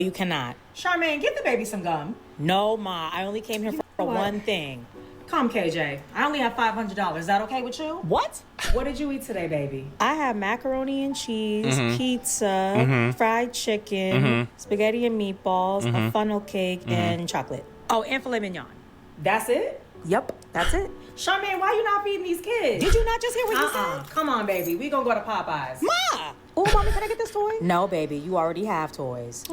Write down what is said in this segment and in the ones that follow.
you cannot. Charmaine, give the baby some gum. No, Ma. I only came here for one thing. Come, KJ. I only have $500. Is that okay with you? What? What did you eat today, baby? I had macaroni and cheese, pizza, fried chicken, spaghetti and meatballs, a funnel cake, and chocolate. Oh, and filet mignon. That's it? Yep, that's it. Charmaine, why you not feeding these kids? Did you not just hear what you said? Come on, baby. We gonna go to Popeyes. Ma! Oh, Mommy, can I get this toy? No, baby. You already have toys.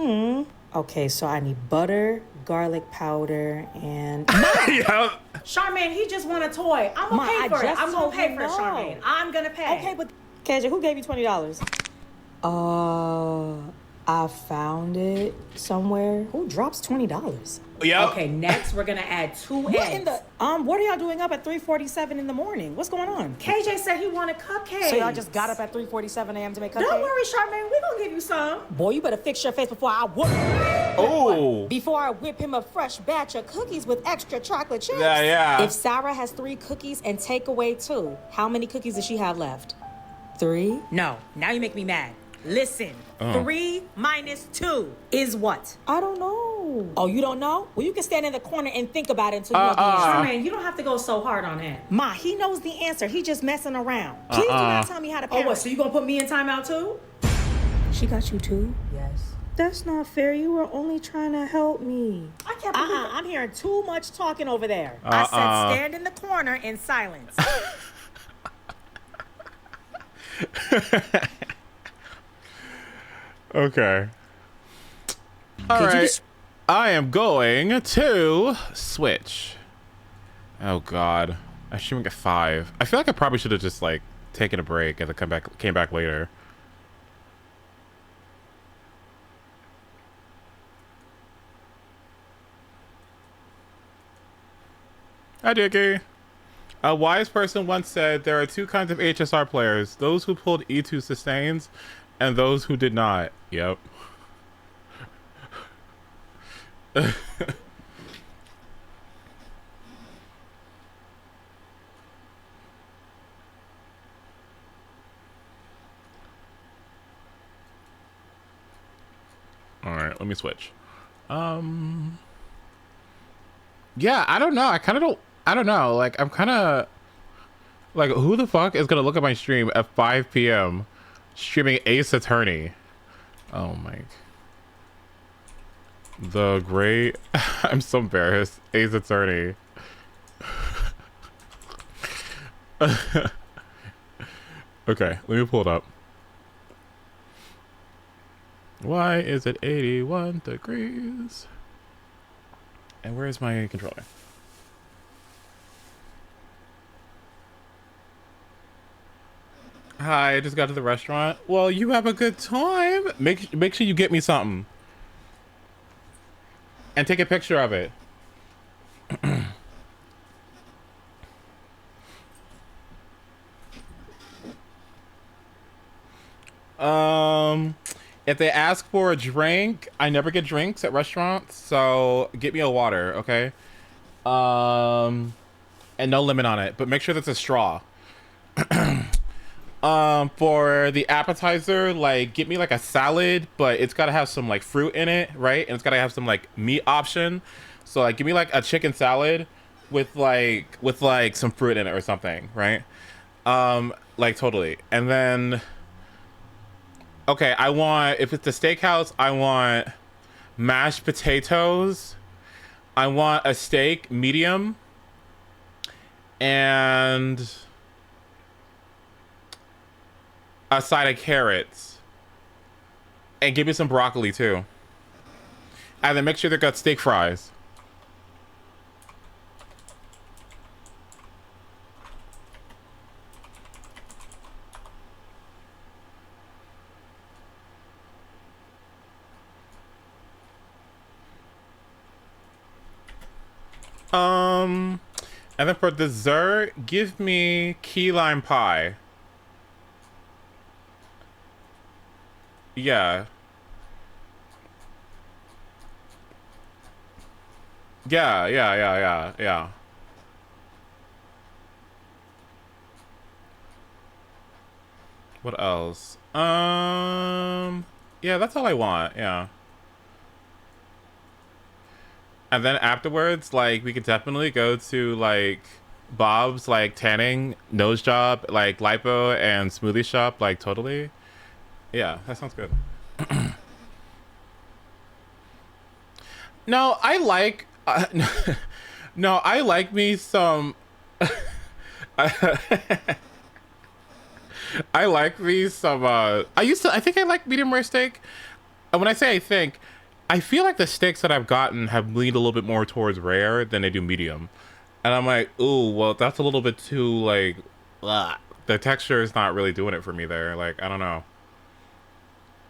Okay, so I need butter, garlic powder, and... Yeah. Charmaine, he just want a toy. I'm gonna pay for it. I'm gonna pay for it, Charmaine. I'm gonna pay. Okay, but... KJ, who gave you $20? I found it somewhere. Who drops $20? Yep. Okay, next we're gonna add 2 What eggs. in the... what are y'all doing up at 3:47 in the morning? What's going on? KJ said he wanted cupcakes. So y'all just got up at 3:47 a.m. to make cupcakes? Don't worry, Charmaine. We gonna give you some. Boy, you better fix your face before I whoop... Oh. Before I whip him a fresh batch of cookies with extra chocolate chips. Yeah. If Sarah has 3 cookies and take away 2, how many cookies does she have left? 3? No. Now you make me mad. Listen. 3 minus 2 is what? I don't know. Oh, you don't know? Well, you can stand in the corner and think about it until you know the answer. Charmaine, you don't have to go so hard on him. Ma, he knows the answer. He just messing around. Please do not tell me how to parent. Oh, what? So you gonna put me in timeout too? She got you too? Yes. That's not fair. You were only trying to help me. I can't believe it. I'm hearing too much talking over there. I said stand in the corner in silence. Okay. All right. I am going to switch. Oh God. I shouldn't get 5. I feel like I probably should have just like taken a break and then came back later. Hi, Dickie. A wise person once said there are 2 kinds of HSR players: those who pulled E2 sustains and those who did not. Yep. All right, let me switch. Yeah, I don't know. I don't know. Like, I'm kind of like, who the fuck is gonna look at my stream at 5 p.m. streaming Ace Attorney? Oh my. The great... I'm so embarrassed. Ace Attorney. Okay, let me pull it up. Why is it 81 degrees? And where's my controller? Hi, I just got to the restaurant. Well, you have a good time. Make sure you get me something. And take a picture of it. If they ask for a drink, I never get drinks at restaurants, so get me a water, okay? And no lemon on it, but make sure that's a straw. For the appetizer, like, get me like a salad, but it's gotta have some like fruit in it, right? And it's gotta have some like meat option. So like, give me like a chicken salad with like some fruit in it or something, right? Like totally. And then, okay, I want, if it's a steakhouse, I want mashed potatoes. I want a steak medium. And a side of carrots. And give me some broccoli too. And then make sure they got steak fries. And then for dessert, give me key lime pie. Yeah. Yeah. What else? Yeah, that's all I want. Yeah. And then afterwards, like, we could definitely go to, like, Bob's, like, tanning, nose job, like, lipo, and smoothie shop, like, totally. Yeah, that sounds good. No, I like... no, I like me some... I like me some, I think I like medium rare steak. And when I say I think, I feel like the steaks that I've gotten have leaned a little bit more towards rare than they do medium. And I'm like, ooh, well, that's a little bit too, like, ugh. The texture is not really doing it for me there. Like, I don't know.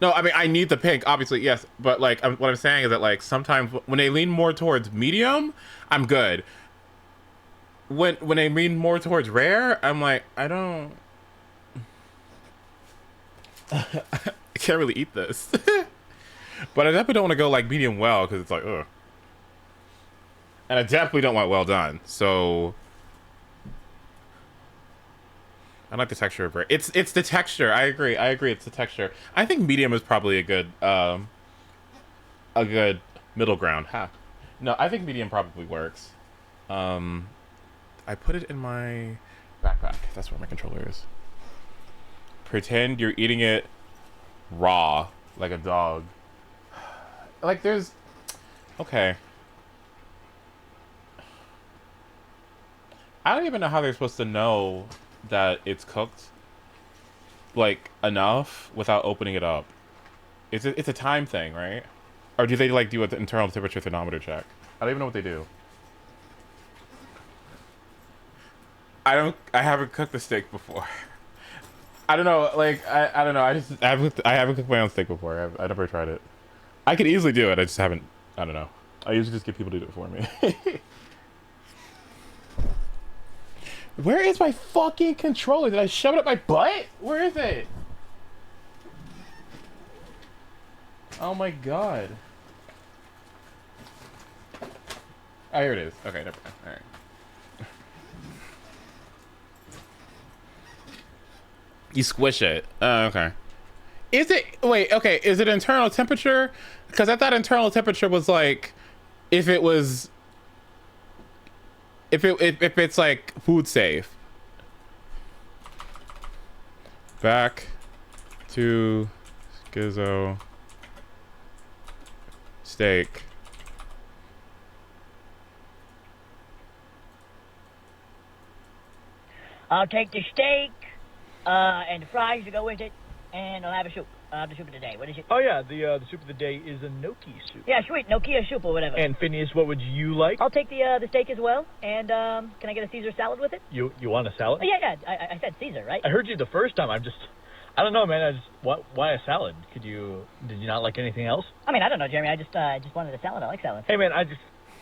No, I mean, I need the pink, obviously, yes. But, like, what I'm saying is that, like, sometimes when they lean more towards medium, I'm good. When they lean more towards rare, I'm like, I don't... I can't really eat this. But I definitely don't want to go, like, medium well, because it's like, ugh. And I definitely don't want well done, so... I like the texture of rare. It's the texture. I agree, it's the texture. I think medium is probably a good middle ground. Ha. No, I think medium probably works. I put it in my backpack. That's where my controller is. Pretend you're eating it raw, like a dog. Like, there's... Okay. I don't even know how they're supposed to know that it's cooked, like, enough without opening it up. It's a time thing, right? Or do they, like, do an internal temperature thermometer check? I don't even know what they do. I haven't cooked the steak before. I don't know, like, I don't know, I haven't cooked my own steak before. I never tried it. I could easily do it, I just haven't, I don't know. I usually just get people to do it for me. Where is my fucking controller? Did I shove it up my butt? Where is it? Oh my god. Oh, here it is. Okay, never mind. Alright. You squish it. Oh, okay. Is it... Wait, okay. Is it internal temperature? Because I thought internal temperature was like... If it was... If it's like food safe. Back to Schizo steak. I'll take the steak and the fries to go with it, and I'll have a soup. The soup of the day. What is it? Oh yeah, the soup of the day is a gnocchi soup. Yeah, sweet. Gnocchi soup or whatever. And Phineas, what would you like? I'll take the steak as well. And can I get a Caesar salad with it? You want a salad? Oh, yeah. I said Caesar, right? I heard you the first time. I don't know, man. Why a salad? Did you not like anything else? I mean, I don't know, Jeremy. I just wanted a salad. I like salad. Hey man,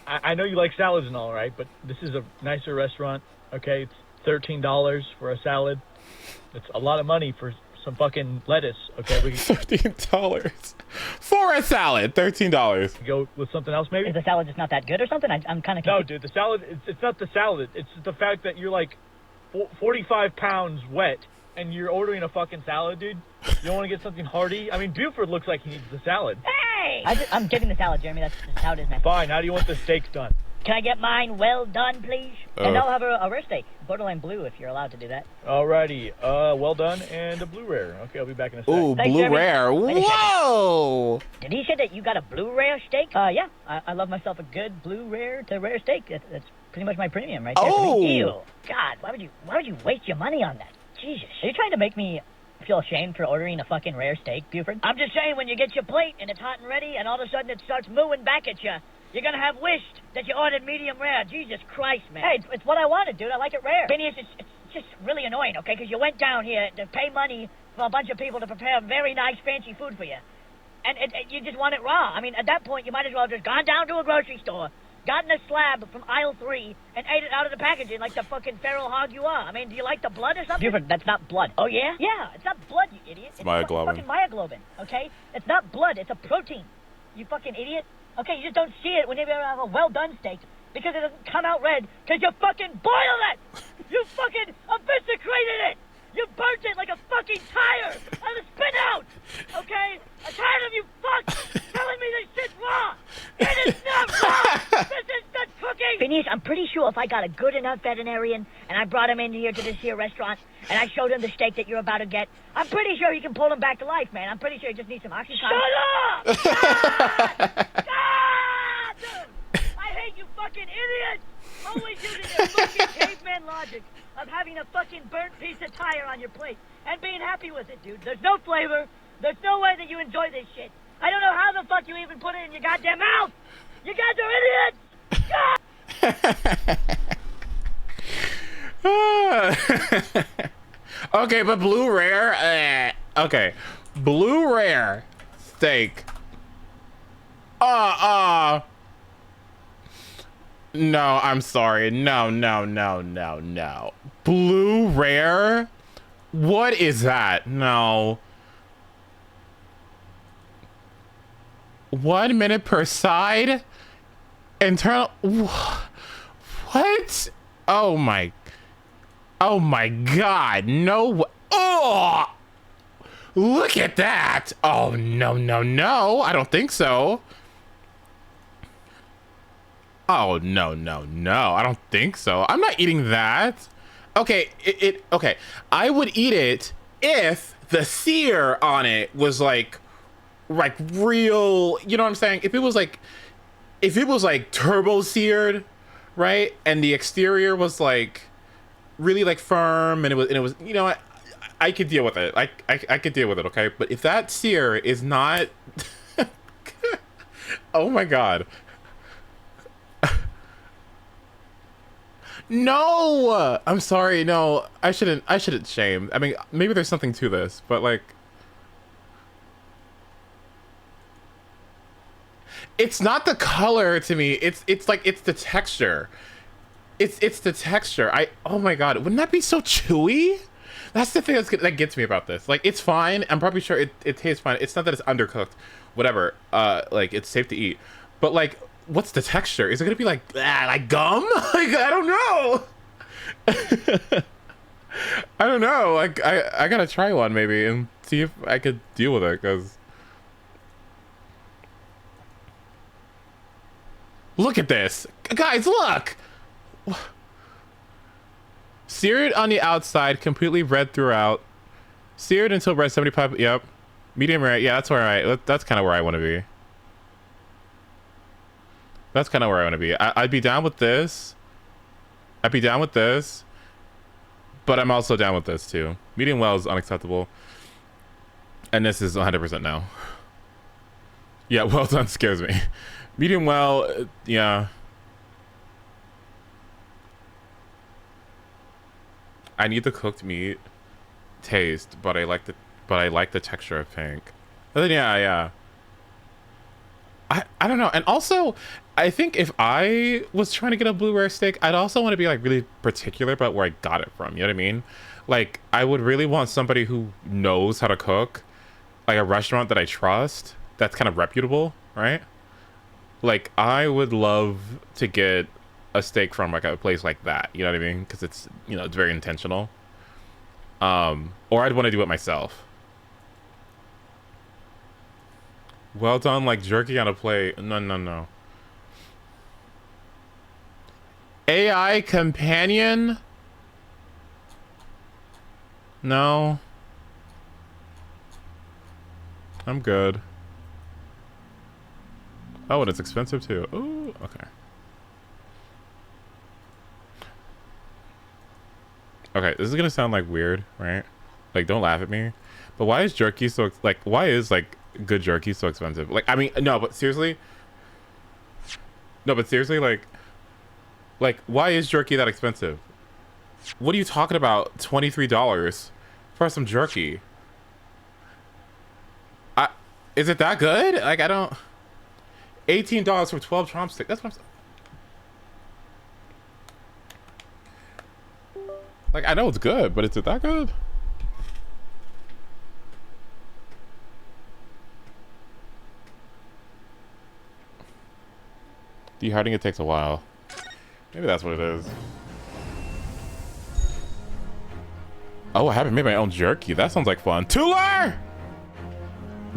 I know you like salads and all, right? But this is a nicer restaurant. Okay, it's $13 for a salad. It's a lot of money for some fucking lettuce. Okay, we can $13 for a salad. $13. go with something else, maybe. Is the salad just not that good or something? I'm kind of No, dude, the salad. It's not the salad. It's the fact that you're like 45 pounds wet and you're ordering a fucking salad, dude. You don't want to get something hearty. I mean, Buford looks like he needs the salad. Hey! I'm getting the salad, Jeremy. That's just how it is now. Fine. How do you want the steaks done? Can I get mine well done, please? And I'll have a rare steak, borderline blue, if you're allowed to do that. Alrighty. Well done, and a blue rare. Okay, I'll be back in a sec. Ooh, Thanks, blue Jeremy. rare. Whoa! Did he say that you got a blue rare steak? Yeah. I love myself a good blue rare to rare steak. That's pretty much my premium right there. Oh! Ew. God, why would you waste your money on that? Jesus. Are you trying to make me feel ashamed for ordering a fucking rare steak, Buford? I'm just saying, when you get your plate and it's hot and ready and all of a sudden it starts mooing back at you, you're gonna have wished that you ordered medium rare. Jesus Christ, man. Hey, it's what I wanted, dude. I like it rare. Phineas, it's just really annoying, okay? Because you went down here to pay money for a bunch of people to prepare very nice, fancy food for you. And you just want it raw. I mean, at that point, you might as well have just gone down to a grocery store, gotten a slab from aisle 3, and ate it out of the packaging like the fucking feral hog you are. I mean, do you like the blood or something? Buford, that's not blood. Oh, yeah? Yeah, it's not blood, you idiot. It's myoglobin. fucking myoglobin, okay? It's not blood, it's a protein. You fucking idiot. Okay, you just don't see it whenever you have a well-done steak because it doesn't come out red because you fucking boiled it! You fucking eviscerated it! You burnt it like a fucking tire on the spin out! Okay? I'm tired of you fucks telling me this shit's raw! It is not raw! is, I'm pretty sure if I got a good enough veterinarian and I brought him in here to this here restaurant and I showed him the steak that you're about to get, I'm pretty sure he can pull him back to life, man. I'm pretty sure he just needs some Oxycontin. Shut up! God! Dude, I hate you fucking idiots! Always using your fucking caveman logic of having a fucking burnt piece of tire on your plate and being happy with it, dude. There's no flavor. There's no way that you enjoy this shit. I don't know how the fuck you even put it in your goddamn mouth! You guys are idiots! Okay, but blue rare, okay. Blue rare steak. No, I'm sorry. No. Blue rare? What is that? No. 1 minute per side? Internal. What? Oh my God. No. Oh, look at that. Oh, no. I don't think so. Oh, no. I don't think so. I'm not eating that. Okay, okay. I would eat it if the sear on it was like real, you know what I'm saying? If it was like turbo seared, right? And the exterior was like really like firm and it was, you know, I could deal with it. I could deal with it, okay? But if that sear is not oh my God. No, I'm sorry. No, I shouldn't shame. I mean, maybe there's something to this, but like, it's not the color to me. It's like, it's the texture. It's the texture. Oh my God, wouldn't that be so chewy? That's the thing that gets me about this. Like, it's fine. I'm probably sure it tastes fine. It's not that it's undercooked, whatever. Like, it's safe to eat, but like, what's the texture? Is it gonna be like gum? Like, I don't know. I don't know. Like, I gotta try one maybe and see if I could deal with it, because look at this, guys. Look, seared on the outside, completely red throughout. Seared until red 75. Yep, medium rare. Yeah, that's all right. That's kind of where I want to be. That's kind of where I want to be. I'd be down with this. I'd be down with this. But I'm also down with this too. Medium well is unacceptable. And this is 100% no. Yeah, well done scares me. Medium well, yeah. I need the cooked meat taste, but I like the texture of pink. And then yeah. I don't know. And also, I think if I was trying to get a blue rare steak, I'd also want to be like really particular about where I got it from. You know what I mean? Like, I would really want somebody who knows how to cook, like a restaurant that I trust, that's kind of reputable, right? Like, I would love to get a steak from like a place like that. You know what I mean? Because it's, you know, it's very intentional. Or I'd want to do it myself. Well done, like jerky on a plate. No. AI companion? No. I'm good. Oh, and it's expensive too. Ooh, okay. Okay, this is gonna sound like weird, right? Like, don't laugh at me. But why is jerky so, like, why is like good jerky so expensive? Like, I mean, no, but seriously, like, why is jerky that expensive? What are you talking about? $23 for some jerky? Is it that good? Like, I don't. $18 for 12 drumsticks. That's what I'm saying. Like, I know it's good, but is it that good? Dehydrating it takes a while. Maybe that's what it is. Oh, I haven't made my own jerky. That sounds like fun. Tuller!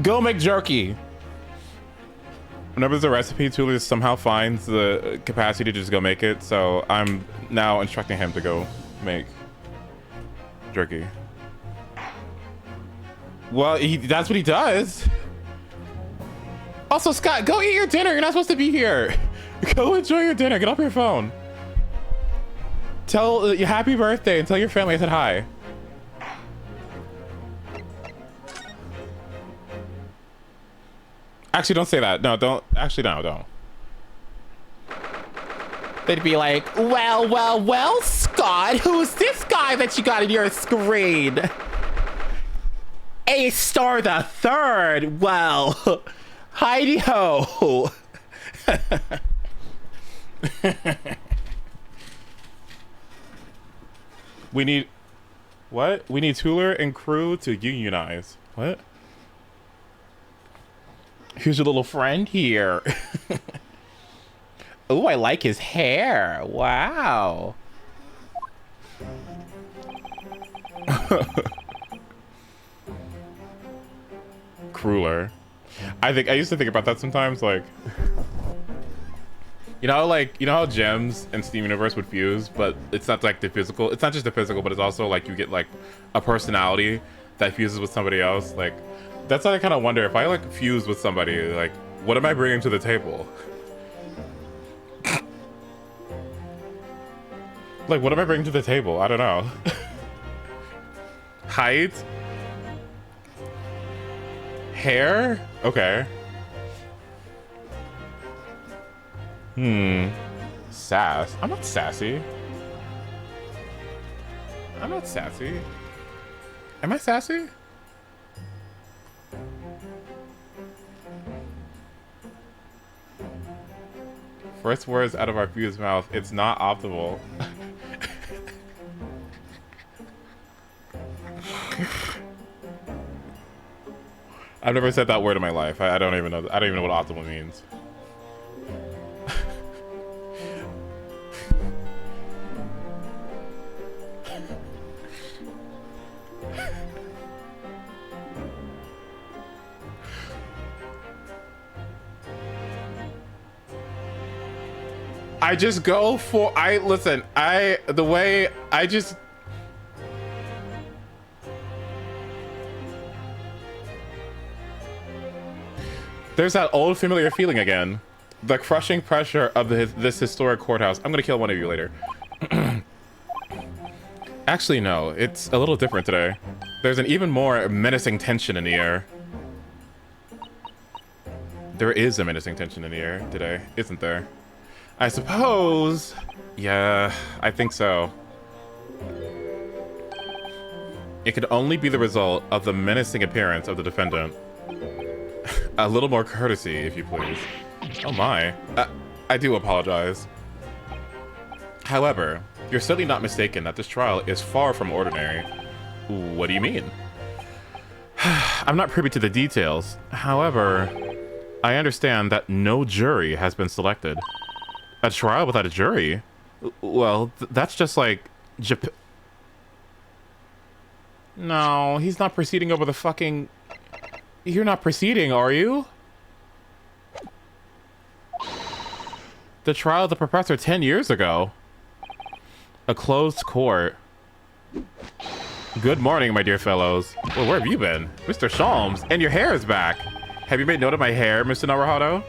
Go make jerky. Whenever there's a recipe, Tula somehow finds the capacity to just go make it, so I'm now instructing him to go make jerky. Well, that's what he does. Also, Scott, go eat your dinner. You're not supposed to be here. Go enjoy your dinner. Get off your phone. Tell your happy birthday and tell your family I said hi. Actually, don't say that. No, don't. Actually, no, don't. They'd be like, well, Scott, who's this guy that you got in your screen? A-Star the Third. Well, Heidi-ho. We need... What? We need Tuller and crew to unionize. What? Here's your little friend here. Oh, I like his hair. Wow. Crueler. I used to think about that sometimes, like, you know how gems in Steam Universe would fuse, but it's not like the physical. It's not just the physical, but it's also like you get like a personality that fuses with somebody else. Like, that's how I kind of wonder if I like fuse with somebody, like, what am I bringing to the table? Like, what am I bringing to the table? I don't know. Height? Hair? Okay. Sass. I'm not sassy. I'm not sassy. Am I sassy? First words out of our fused mouth. It's not optimal. I've never said that word in my life. I don't even know. I don't even know what optimal means. I just go for, the way I just, there's that old familiar feeling again. The crushing pressure of this historic courthouse. I'm gonna kill one of you later. Actually, no, it's a little different today. There's an even more menacing tension in the air. There is a menacing tension in the air today, isn't there? I suppose. Yeah, I think so. It could only be the result of the menacing appearance of the defendant. A little more courtesy, if you please. Oh my. I do apologize. However, you're certainly not mistaken that this trial is far from ordinary. What do you mean? I'm not privy to the details. However, I understand that no jury has been selected. A trial without a jury? Well, that's just like No, he's not proceeding over the fucking... You're not proceeding, are you? The trial of the professor 10 years ago. A closed court. Good morning, my dear fellows. Well, where have you been? Mr. Sholmes, and your hair is back. Have you made note of my hair, Mr. Naruhodo?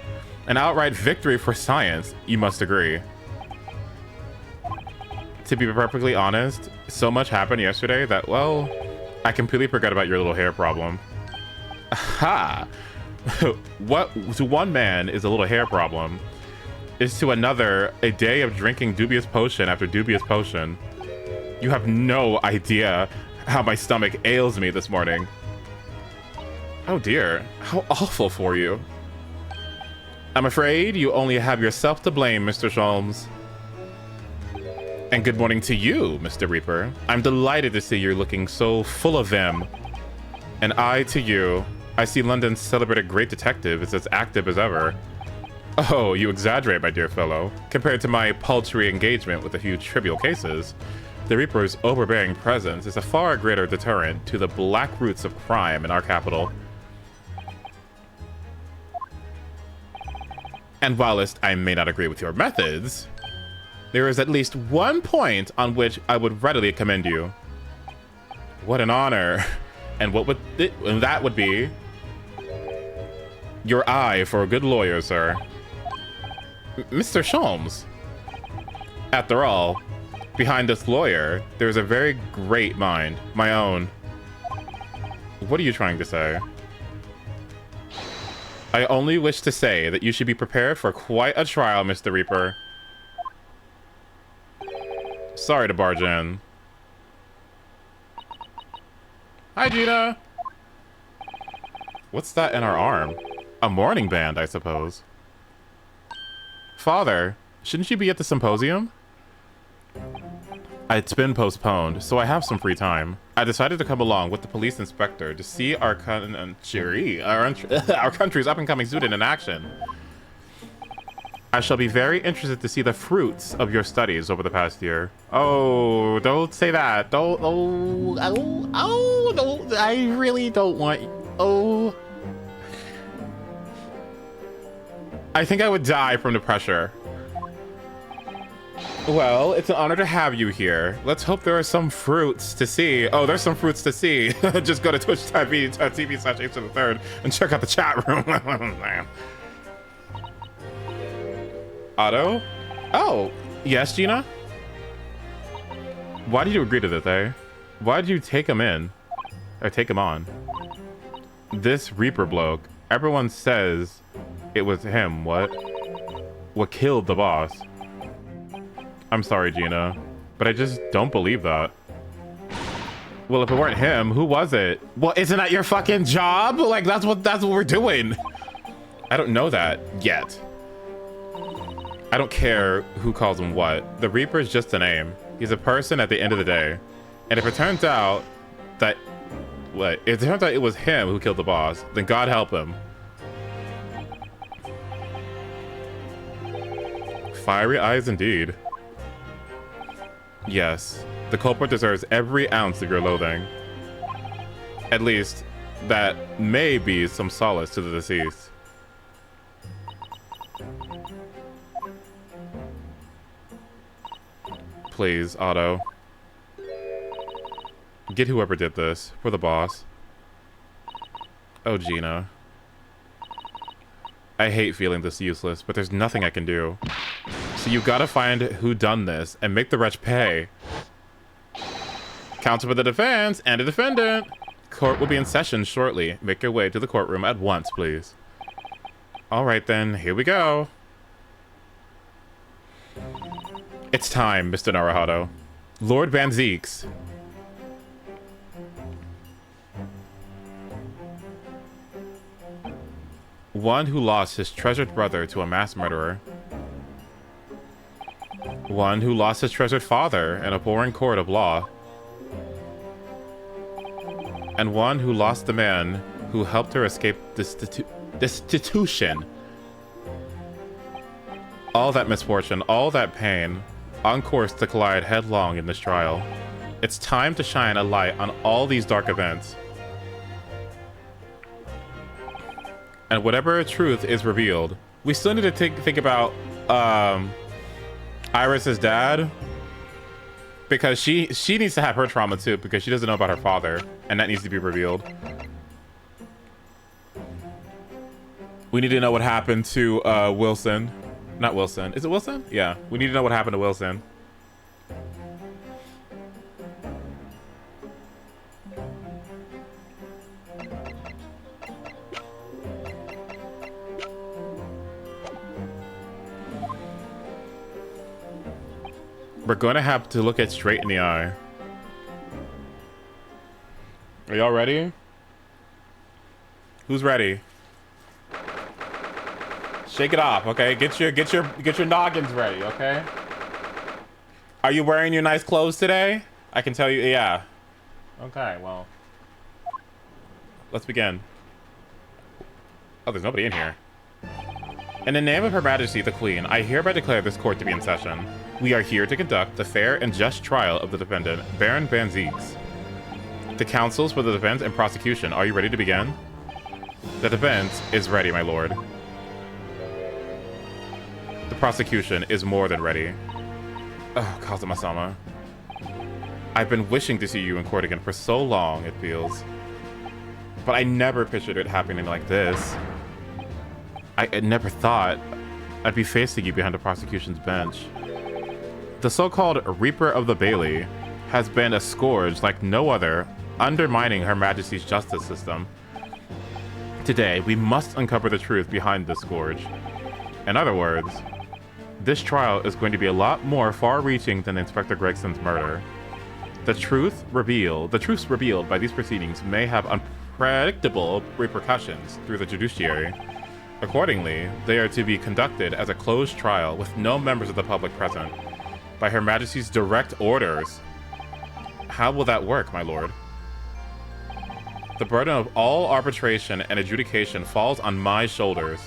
An outright victory for science, you must agree. To be perfectly honest, so much happened yesterday that, well, I completely forgot about your little hair problem. Aha! What to one man is a little hair problem, is to another a day of drinking dubious potion after dubious potion. You have no idea how my stomach ails me this morning. Oh dear, how awful for you. I'm afraid you only have yourself to blame, Mr. Sholmes. And good morning to you, Mr. Reaper. I'm delighted to see you're looking so full of vim. And I to you. I see London's celebrated great detective is as active as ever. Oh, you exaggerate, my dear fellow. Compared to my paltry engagement with a few trivial cases, the Reaper's overbearing presence is a far greater deterrent to the black roots of crime in our capital. And whilst I may not agree with your methods, there is at least one point on which I would readily commend you. What an honor. And that would be your eye for a good lawyer, sir. Mr. Sholmes. After all, behind this lawyer, there's a very great mind, my own. What are you trying to say? I only wish to say that you should be prepared for quite a trial, Mr. Reaper. Sorry to barge in. Hi, Gina. What's that in our arm? A mourning band, I suppose. Father, shouldn't you be at the symposium? It's been postponed, so I have some free time. I decided to come along with the police inspector to see our country's up-and-coming student in action. I shall be very interested to see the fruits of your studies over the past year. Oh, don't say that. Don't. Don't. I really don't want. Oh. I think I would die from the pressure. Well, it's an honor to have you here. Let's hope there are some fruits to see. Oh, there's some fruits to see. Just go to twitch.tv/H3 and check out the chat room. Otto? Oh, yes, Gina? Why did you agree to this, eh? Why did you take him in? Or take him on? This Reaper bloke. Everyone says it was him. What killed the boss? I'm sorry, Gina, but I just don't believe that. Well, if it weren't him, who was it? Well, isn't that your fucking job? Like, that's what we're doing. I don't know that yet. I don't care who calls him what. The Reaper is just a name. He's a person at the end of the day. And if it turns out that, if it turns out it was him who killed the boss, then God help him. Fiery eyes indeed. Yes, the culprit deserves every ounce of your loathing. At least, that may be some solace to the deceased. Please, Otto. Get whoever did this. For the boss. Oh, Gina. I hate feeling this useless, but there's nothing I can do. So you gotta find who done this and make the wretch pay. Counsel for the defense and the defendant. Court will be in session shortly. Make your way to the courtroom at once, please. All right then, here we go. It's time, Mr. Naruhodo. Lord Van Zeeks. One who lost his treasured brother to a mass murderer. One who lost his treasured father in a boring court of law. And one who lost the man who helped her escape destitution. All that misfortune, all that pain, on course to collide headlong in this trial. It's time to shine a light on all these dark events. And whatever truth is revealed, we still need to think about Iris's dad, because she needs to have her trauma too, because she doesn't know about her father, and that needs to be revealed. We need to know what happened to Wilson. Not Wilson. Is it Wilson? Yeah. We need to know what happened to Wilson. We're going to have to look it straight in the eye. Are y'all ready? Who's ready? Shake it off, okay? Get your noggins ready, okay? Are you wearing your nice clothes today? I can tell you, yeah. Okay, well. Let's begin. Oh, there's nobody in here. In the name of Her Majesty the Queen, I hereby declare this court to be in session. We are here to conduct the fair and just trial of the defendant, Baron Van Zeeks. The counsels for the defense and prosecution, are you ready to begin? The defense is ready, my lord. The prosecution is more than ready. Oh, Kazuma-sama. I've been wishing to see you in court again for so long, it feels. But I never pictured it happening like this. I never thought I'd be facing you behind the prosecution's bench. The so-called Reaper of the Bailey has been a scourge like no other, undermining Her Majesty's justice system. Today, we must uncover the truth behind this scourge. In other words, this trial is going to be a lot more far-reaching than Inspector Gregson's murder. The truths revealed by these proceedings may have unpredictable repercussions through the judiciary. Accordingly, they are to be conducted as a closed trial with no members of the public present, by Her Majesty's direct orders. How will that work, my lord? The burden of all arbitration and adjudication falls on my shoulders.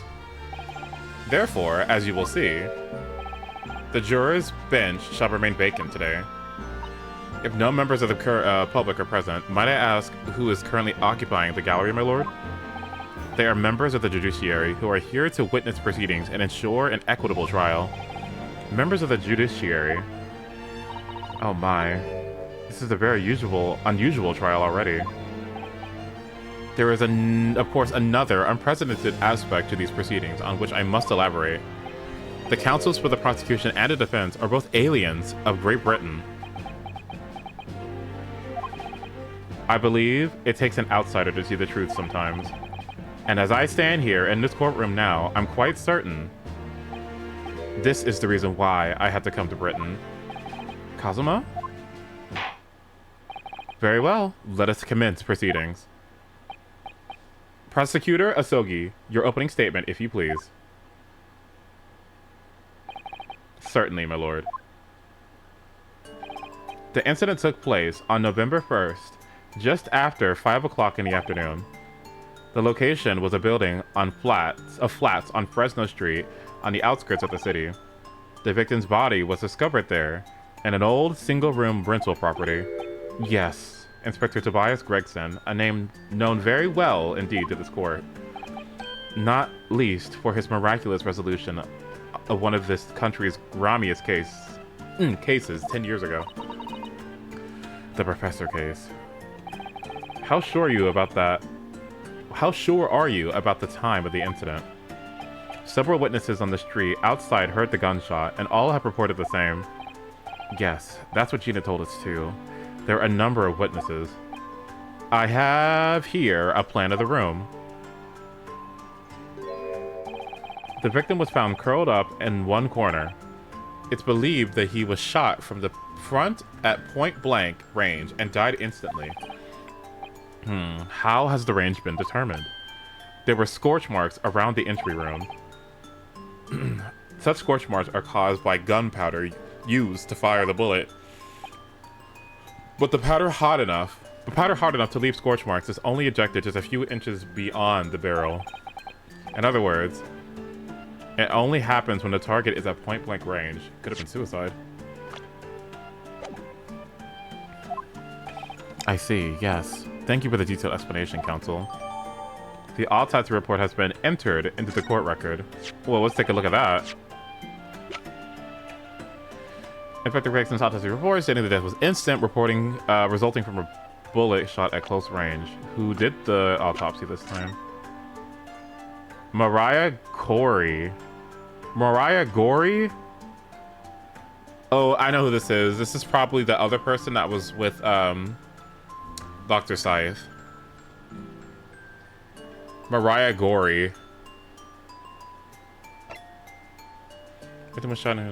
Therefore, as you will see, the jurors' bench shall remain vacant today. If no members of the public are present, might I ask who is currently occupying the gallery, my lord? They are members of the judiciary who are here to witness proceedings and ensure an equitable trial. Members of the judiciary. Oh my. This is a very unusual trial already. There is, of course, another unprecedented aspect to these proceedings on which I must elaborate. The counsels for the prosecution and the defense are both aliens of Great Britain. I believe it takes an outsider to see the truth sometimes. And as I stand here in this courtroom now, I'm quite certain this is the reason why I had to come to Britain. Kazuma? Very well, let us commence proceedings. Prosecutor Asogi, your opening statement, if you please. Certainly, my lord. The incident took place on November 1st, just after 5 o'clock in the afternoon. The location was a building on flats on Fresno Street on the outskirts of the city. The victim's body was discovered there, in an old single-room rental property. Yes, Inspector Tobias Gregson, a name known very well indeed to this court. Not least for his miraculous resolution of one of this country's grimiest cases 10 years ago. The Professor case. How sure are you about the time of the incident? Several witnesses on the street outside heard the gunshot, and all have reported the same. Yes, that's what Gina told us too. There are a number of witnesses. I have here a plan of the room. The victim was found curled up in one corner. It's believed that he was shot from the front at point-blank range and died instantly. How has the range been determined? There were scorch marks around the entry room. Such scorch marks are caused by gunpowder used to fire the bullet. But the powder hot enough to leave scorch marks is only ejected just a few inches beyond the barrel. In other words, it only happens when the target is at point-blank range. Could have been suicide. I see, yes. Thank you for the detailed explanation, counsel. The autopsy report has been entered into the court record. Well, let's take a look at that. Inspector Gregson's autopsy report stating the death was instant, resulting from a bullet shot at close range. Who did the autopsy this time? Mariah Gorey? Oh, I know who this is. This is probably the other person that was with Dr. Scythe. Mariah Gorey. Victim was shot in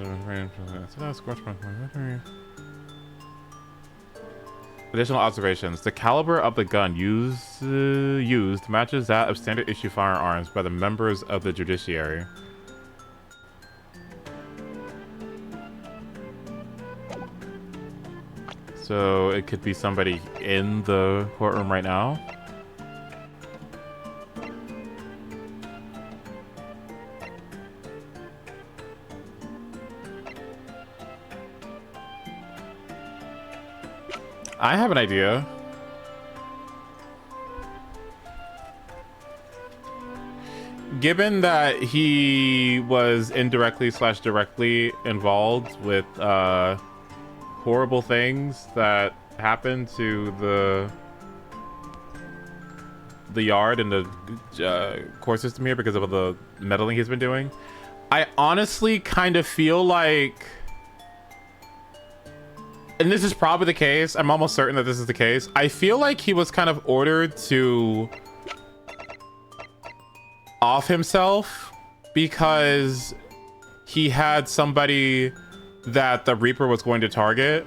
Additional observations. The caliber of the gun used matches that of standard issue firearms by the members of the judiciary. So it could be somebody in the courtroom right now. I have an idea. given that he was indirectly / directly involved with horrible things that happened to the yard and the court system here because of the meddling he's been doing, I honestly kind of feel like, and this is probably the case, I'm almost certain that this is the case, I feel like he was kind of ordered to off himself because he had somebody that the Reaper was going to target,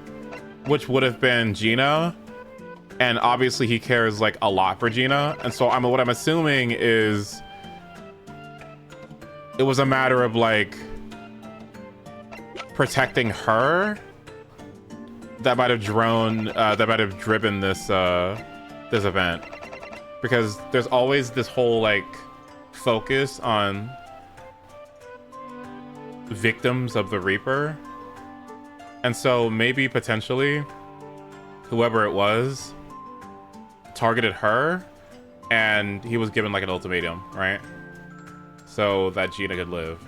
which would have been Gina, and obviously he cares like a lot for Gina, and so what I'm assuming is it was a matter of like protecting her that might have driven this this event, because there's always this whole like focus on victims of the Reaper, and so maybe potentially whoever it was targeted her and he was given like an ultimatum, right, so that Gina could live,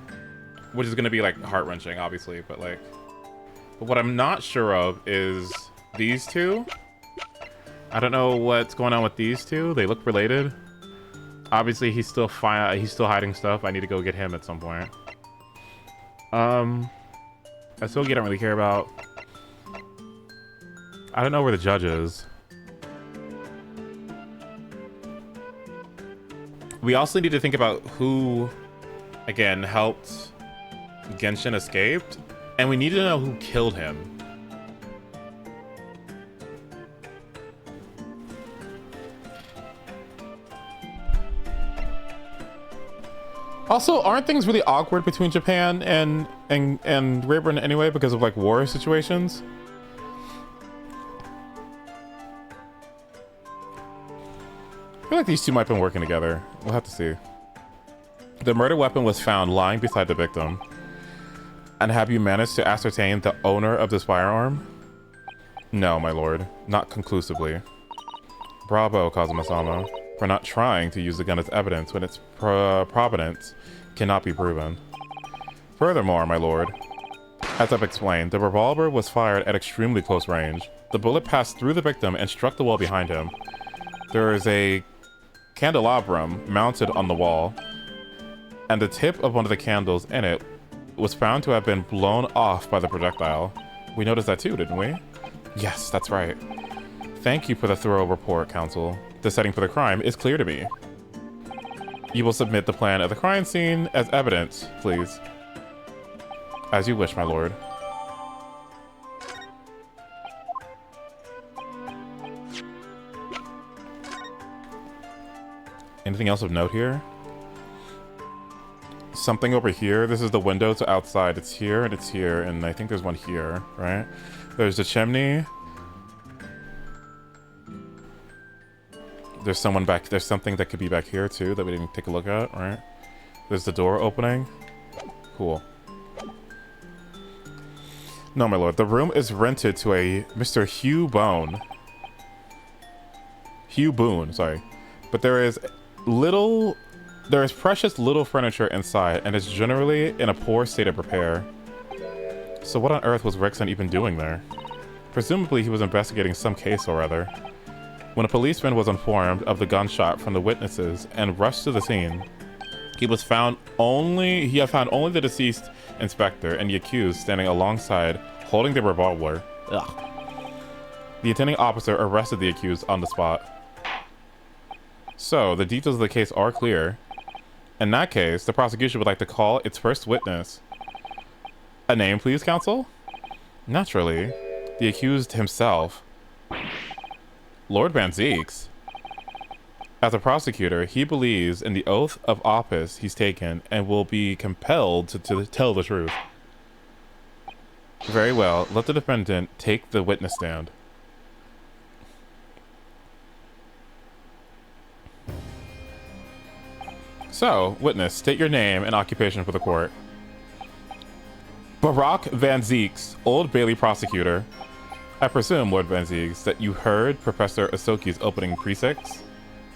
which is going to be like heart-wrenching obviously, but what I'm not sure of is these two. I don't know what's going on with these two. They look related. Obviously he's still hiding stuff. I need to go get him at some point. Asogi I don't really care about. I don't know where the judge is. We also need to think about who, again, helped Genshin escaped, and we need to know who killed him. Also, aren't things really awkward between Japan and Great Britain anyway because of like war situations? I feel like these two might have been working together. We'll have to see. The murder weapon was found lying beside the victim. And have you managed to ascertain the owner of this firearm? No, my lord. Not conclusively. Bravo, Kazuma-sama, for not trying to use the gun as evidence when its provenance cannot be proven. Furthermore, my lord, as I've explained, the revolver was fired at extremely close range. The bullet passed through the victim and struck the wall behind him. There is a candelabrum mounted on the wall, and the tip of one of the candles in it was found to have been blown off by the projectile. We noticed that too, didn't we? Yes, that's right. Thank you for the thorough report, Counsel. The setting for the crime is clear to me. You will submit the plan of the crime scene as evidence, please. As you wish, my lord. Anything else of note here? Something over here. This is the window to outside. It's here and it's here, and I think there's one here, right? There's the chimney. There's someone back. There's something that could be back here too that we didn't take a look at, right? There's the door opening. Cool. No, my lord. The room is rented to a Mr. Hugh Boone, sorry. But there is precious little furniture inside, and it's generally in a poor state of repair. So what on earth was Rexon even doing there? Presumably he was investigating some case or other. When a policeman was informed of the gunshot from the witnesses and rushed to the scene, he had found only the deceased inspector and the accused standing alongside, holding the revolver. Ugh. The attending officer arrested the accused on the spot. So, the details of the case are clear. In that case, the prosecution would like to call its first witness. A name, please, counsel? Naturally, the accused himself. Lord Van Zieks. As a prosecutor, he believes in the oath of office he's taken and will be compelled to tell the truth. Very well, let the defendant take the witness stand. So, witness, state your name and occupation for the court. Barack Van Zieks, Old Bailey prosecutor. I presume, Lord Van Zieks, that you heard Professor Asoki's opening precepts?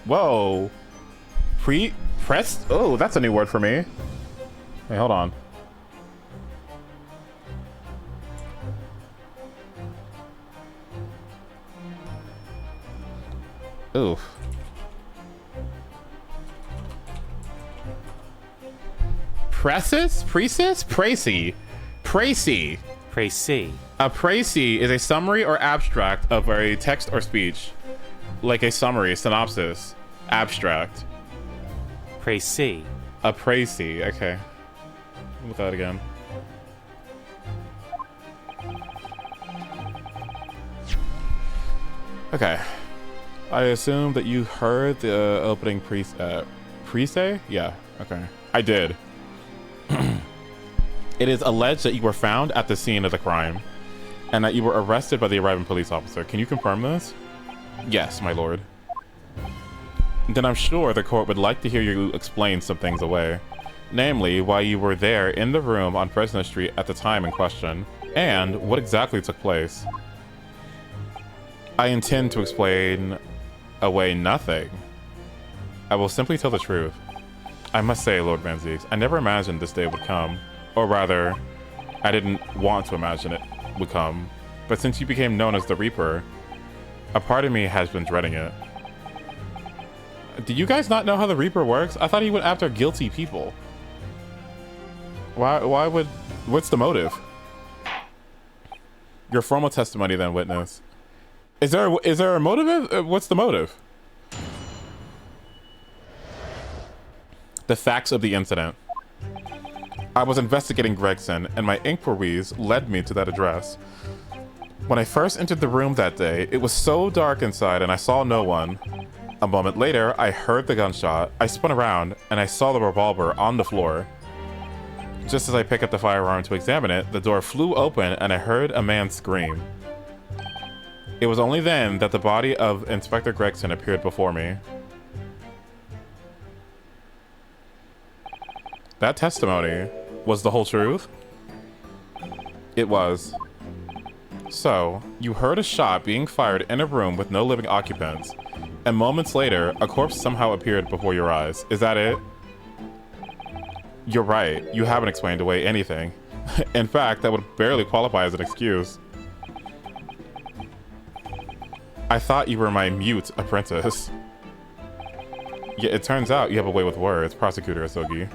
Whoa. Press? Oh, that's a new word for me. Hey, hold on. Oof. Precis? Precis? Précis. Précis. Précis. A précis is a summary or abstract of a text or speech. Like a summary, synopsis, abstract. Précis. A précis, okay. Look at that again. Okay. I assume that you heard the opening pre-say? Yeah, okay. I did. It is alleged that you were found at the scene of the crime, and that you were arrested by the arriving police officer. Can you confirm this? Yes, my lord. Then I'm sure the court would like to hear you explain some things away. Namely, why you were there in the room on Fresno Street at the time in question, and what exactly took place. I intend to explain away nothing. I will simply tell the truth. I must say, Lord Van Zieks, I never imagined this day would come. Or rather, I didn't want to imagine it would come. But since you became known as the Reaper, a part of me has been dreading it. Do you guys not know how the Reaper works? I thought he went after guilty people. Why would... What's the motive? Your formal testimony then, witness. Is there a motive? What's the motive? The facts of the incident. I was investigating Gregson, and my inquiries led me to that address. When I first entered the room that day, it was so dark inside and I saw no one. A moment later, I heard the gunshot. I spun around, and I saw the revolver on the floor. Just as I picked up the firearm to examine it, the door flew open and I heard a man scream. It was only then that the body of Inspector Gregson appeared before me. That testimony was the whole truth? It was. So, you heard a shot being fired in a room with no living occupants, and moments later, a corpse somehow appeared before your eyes. Is that it? You're right, you haven't explained away anything. In fact, that would barely qualify as an excuse. I thought you were my mute apprentice. Yeah, it turns out you have a way with words, Prosecutor Asogi.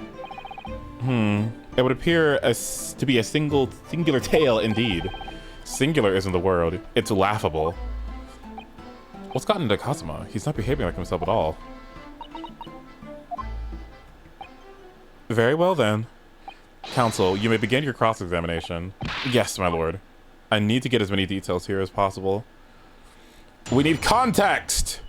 It would appear to be a singular tale indeed. Singular isn't the word, it's laughable. What's gotten into Kazuma? He's not behaving like himself at all. Very well then. Counsel, you may begin your cross-examination. Yes, my lord. I need to get as many details here as possible. We need context!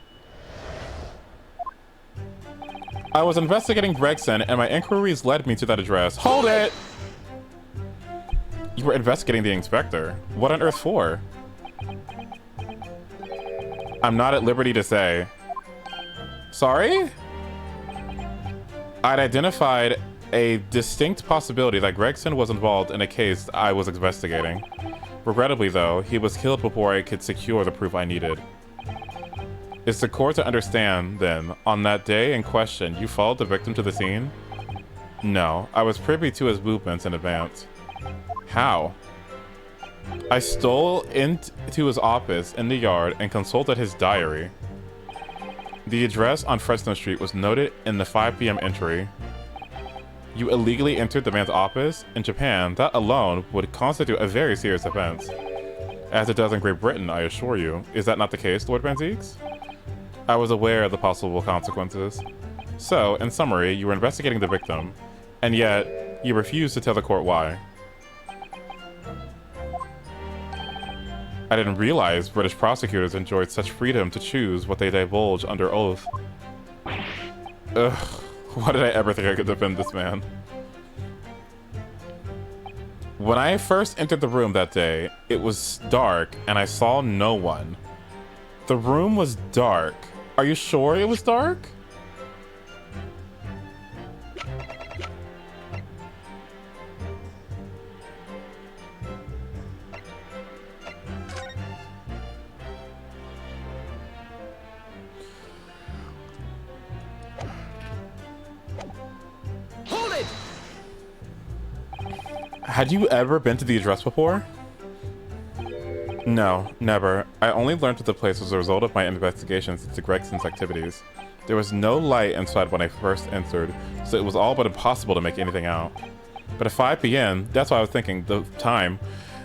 I was investigating Gregson, and my inquiries led me to that address. Hold it! You were investigating the inspector. What on earth for? I'm not at liberty to say. Sorry? I'd identified a distinct possibility that Gregson was involved in a case I was investigating. Regrettably, though, he was killed before I could secure the proof I needed. Is the court to understand, then, on that day in question, you followed the victim to the scene? No, I was privy to his movements in advance. How? I stole into his office in the yard and consulted his diary. The address on Fresno Street was noted in the 5 p.m. entry. You illegally entered the man's office? In Japan, that alone would constitute a very serious offense. As it does in Great Britain, I assure you. Is that not the case, Lord Van Zieks? I was aware of the possible consequences. So, in summary, you were investigating the victim, and yet, you refused to tell the court why. I didn't realize British prosecutors enjoyed such freedom to choose what they divulge under oath. Ugh, why did I ever think I could defend this man? When I first entered the room that day, it was dark and I saw no one. The room was dark. Are you sure it was dark? Had you ever been to the address before? No, never. I only learned of the place as a result of my investigations into Gregson's activities. There was no light inside when I first entered, so it was all but impossible to make anything out. But at 5 p.m., that's why I was thinking, the time,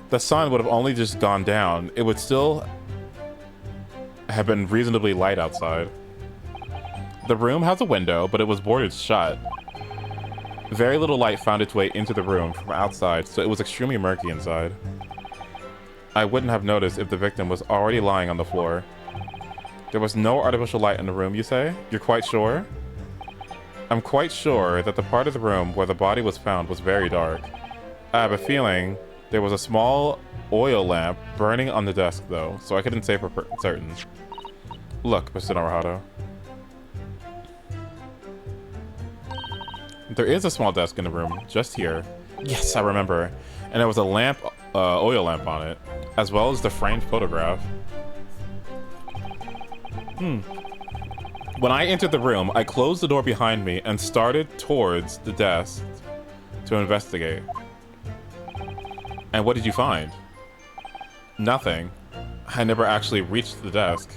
the sun would have only just gone down. It would still have been reasonably light outside. The room has a window, but it was boarded shut. Very little light found its way into the room from outside, so it was extremely murky inside. I wouldn't have noticed if the victim was already lying on the floor. There was no artificial light in the room, you say? You're quite sure? I'm quite sure that the part of the room where the body was found was very dark. I have a feeling there was a small oil lamp burning on the desk, though, so I couldn't say for certain. Look, Mr. Naruhito. There is a small desk in the room, just here. Yes, I remember. And there was a lamp, oil lamp on it, as well as the framed photograph. When I entered the room, I closed the door behind me and started towards the desk to investigate. And what did you find? Nothing. I never actually reached the desk.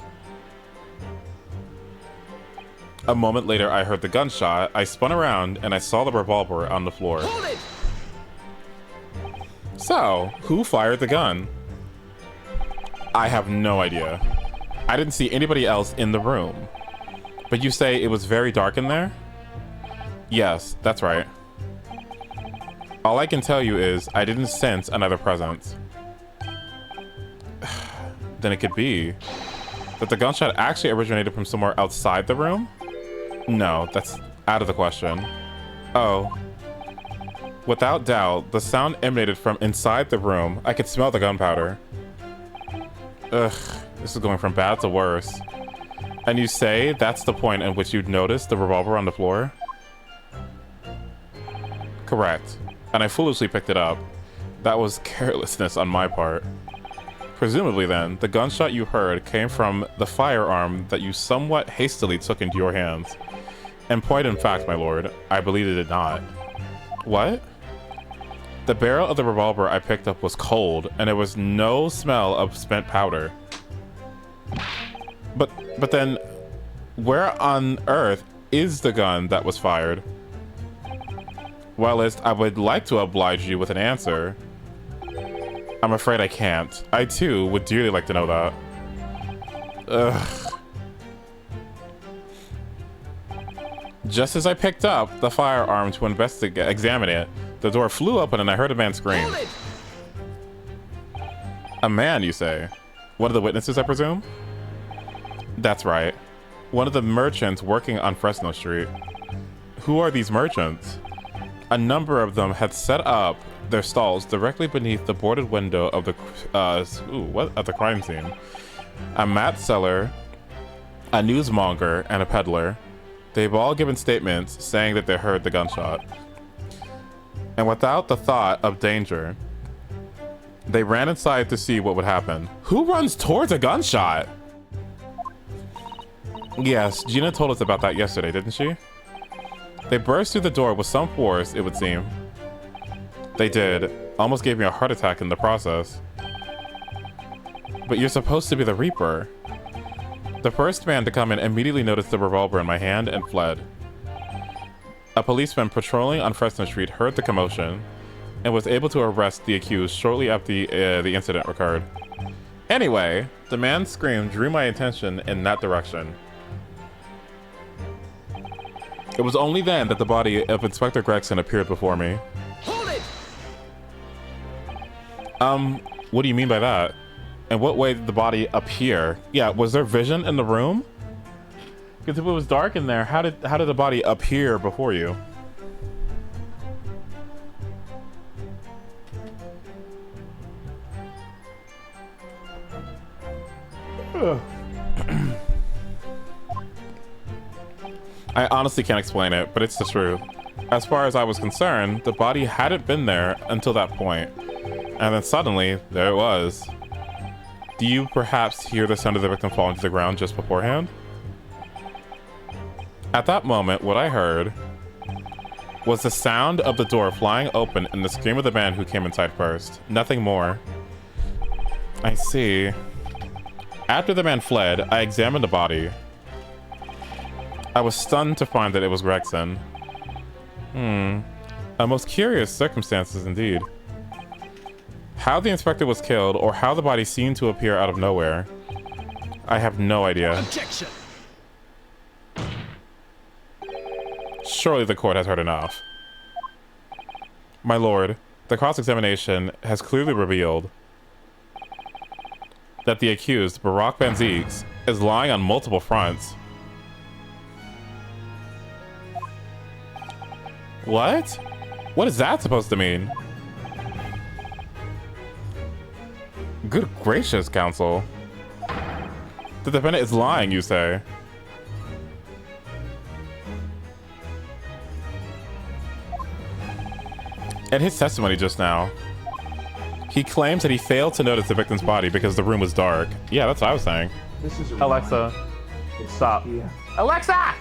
A moment later, I heard the gunshot. I spun around and I saw the revolver on the floor. Hold it! So, who fired the gun? I have no idea. I didn't see anybody else in the room. But you say it was very dark in there? Yes, that's right. All I can tell you is I didn't sense another presence. Then it could be that the gunshot actually originated from somewhere outside the room? No, that's out of the question. Oh. Without doubt, the sound emanated from inside the room. I could smell the gunpowder. Ugh, this is going from bad to worse. And you say that's the point at which you'd noticed the revolver on the floor? Correct. And I foolishly picked it up. That was carelessness on my part. Presumably then, the gunshot you heard came from the firearm that you somewhat hastily took into your hands. And quite in fact, my lord, I believe it did not. What? The barrel of the revolver I picked up was cold, and there was no smell of spent powder. But then, where on earth is the gun that was fired? Well, I would like to oblige you with an answer. I'm afraid I can't. I, too, would dearly like to know that. Ugh. Just as I picked up the firearm to examine it, the door flew open and I heard a man scream. A man, you say? One of the witnesses, I presume? That's right. One of the merchants working on Fresno Street. Who are these merchants? A number of them had set up their stalls directly beneath the boarded window of the of the crime scene. A mat seller, a newsmonger, and a peddler. They've all given statements saying that they heard the gunshot. And without the thought of danger, they ran inside to see what would happen. Who runs towards a gunshot? Yes, Gina told us about that yesterday, didn't she? They burst through the door with some force, it would seem. They did. Almost gave me a heart attack in the process. But you're supposed to be the Reaper. The first man to come in immediately noticed the revolver in my hand and fled. A policeman patrolling on Fresno Street heard the commotion and was able to arrest the accused shortly after the incident occurred. Anyway, the man's scream drew my attention in that direction. It was only then that the body of Inspector Gregson appeared before me. Hold it! What do you mean by that? In what way did the body appear? Yeah, was there vision in the room? Because if it was dark in there, how did the body appear before you? I honestly can't explain it, but it's the truth. As far as I was concerned, the body hadn't been there until that point. And then suddenly, there it was. Do you perhaps hear the sound of the victim falling to the ground just beforehand? At that moment, what I heard was the sound of the door flying open and the scream of the man who came inside first. Nothing more. I see. After the man fled, I examined the body. I was stunned to find that it was Gregson. A most curious circumstances indeed. How the inspector was killed or how the body seemed to appear out of nowhere, I have no idea. Objection! Surely the court has heard enough. My lord, the cross-examination has clearly revealed that the accused, Barack Banziks, is lying on multiple fronts. What? What is that supposed to mean? Good gracious, counsel. The defendant is lying, you say? In his testimony just now, he claims that he failed to notice the victim's body because the room was dark. Yeah, that's what I was saying. This is Alexa, stop. Alexa!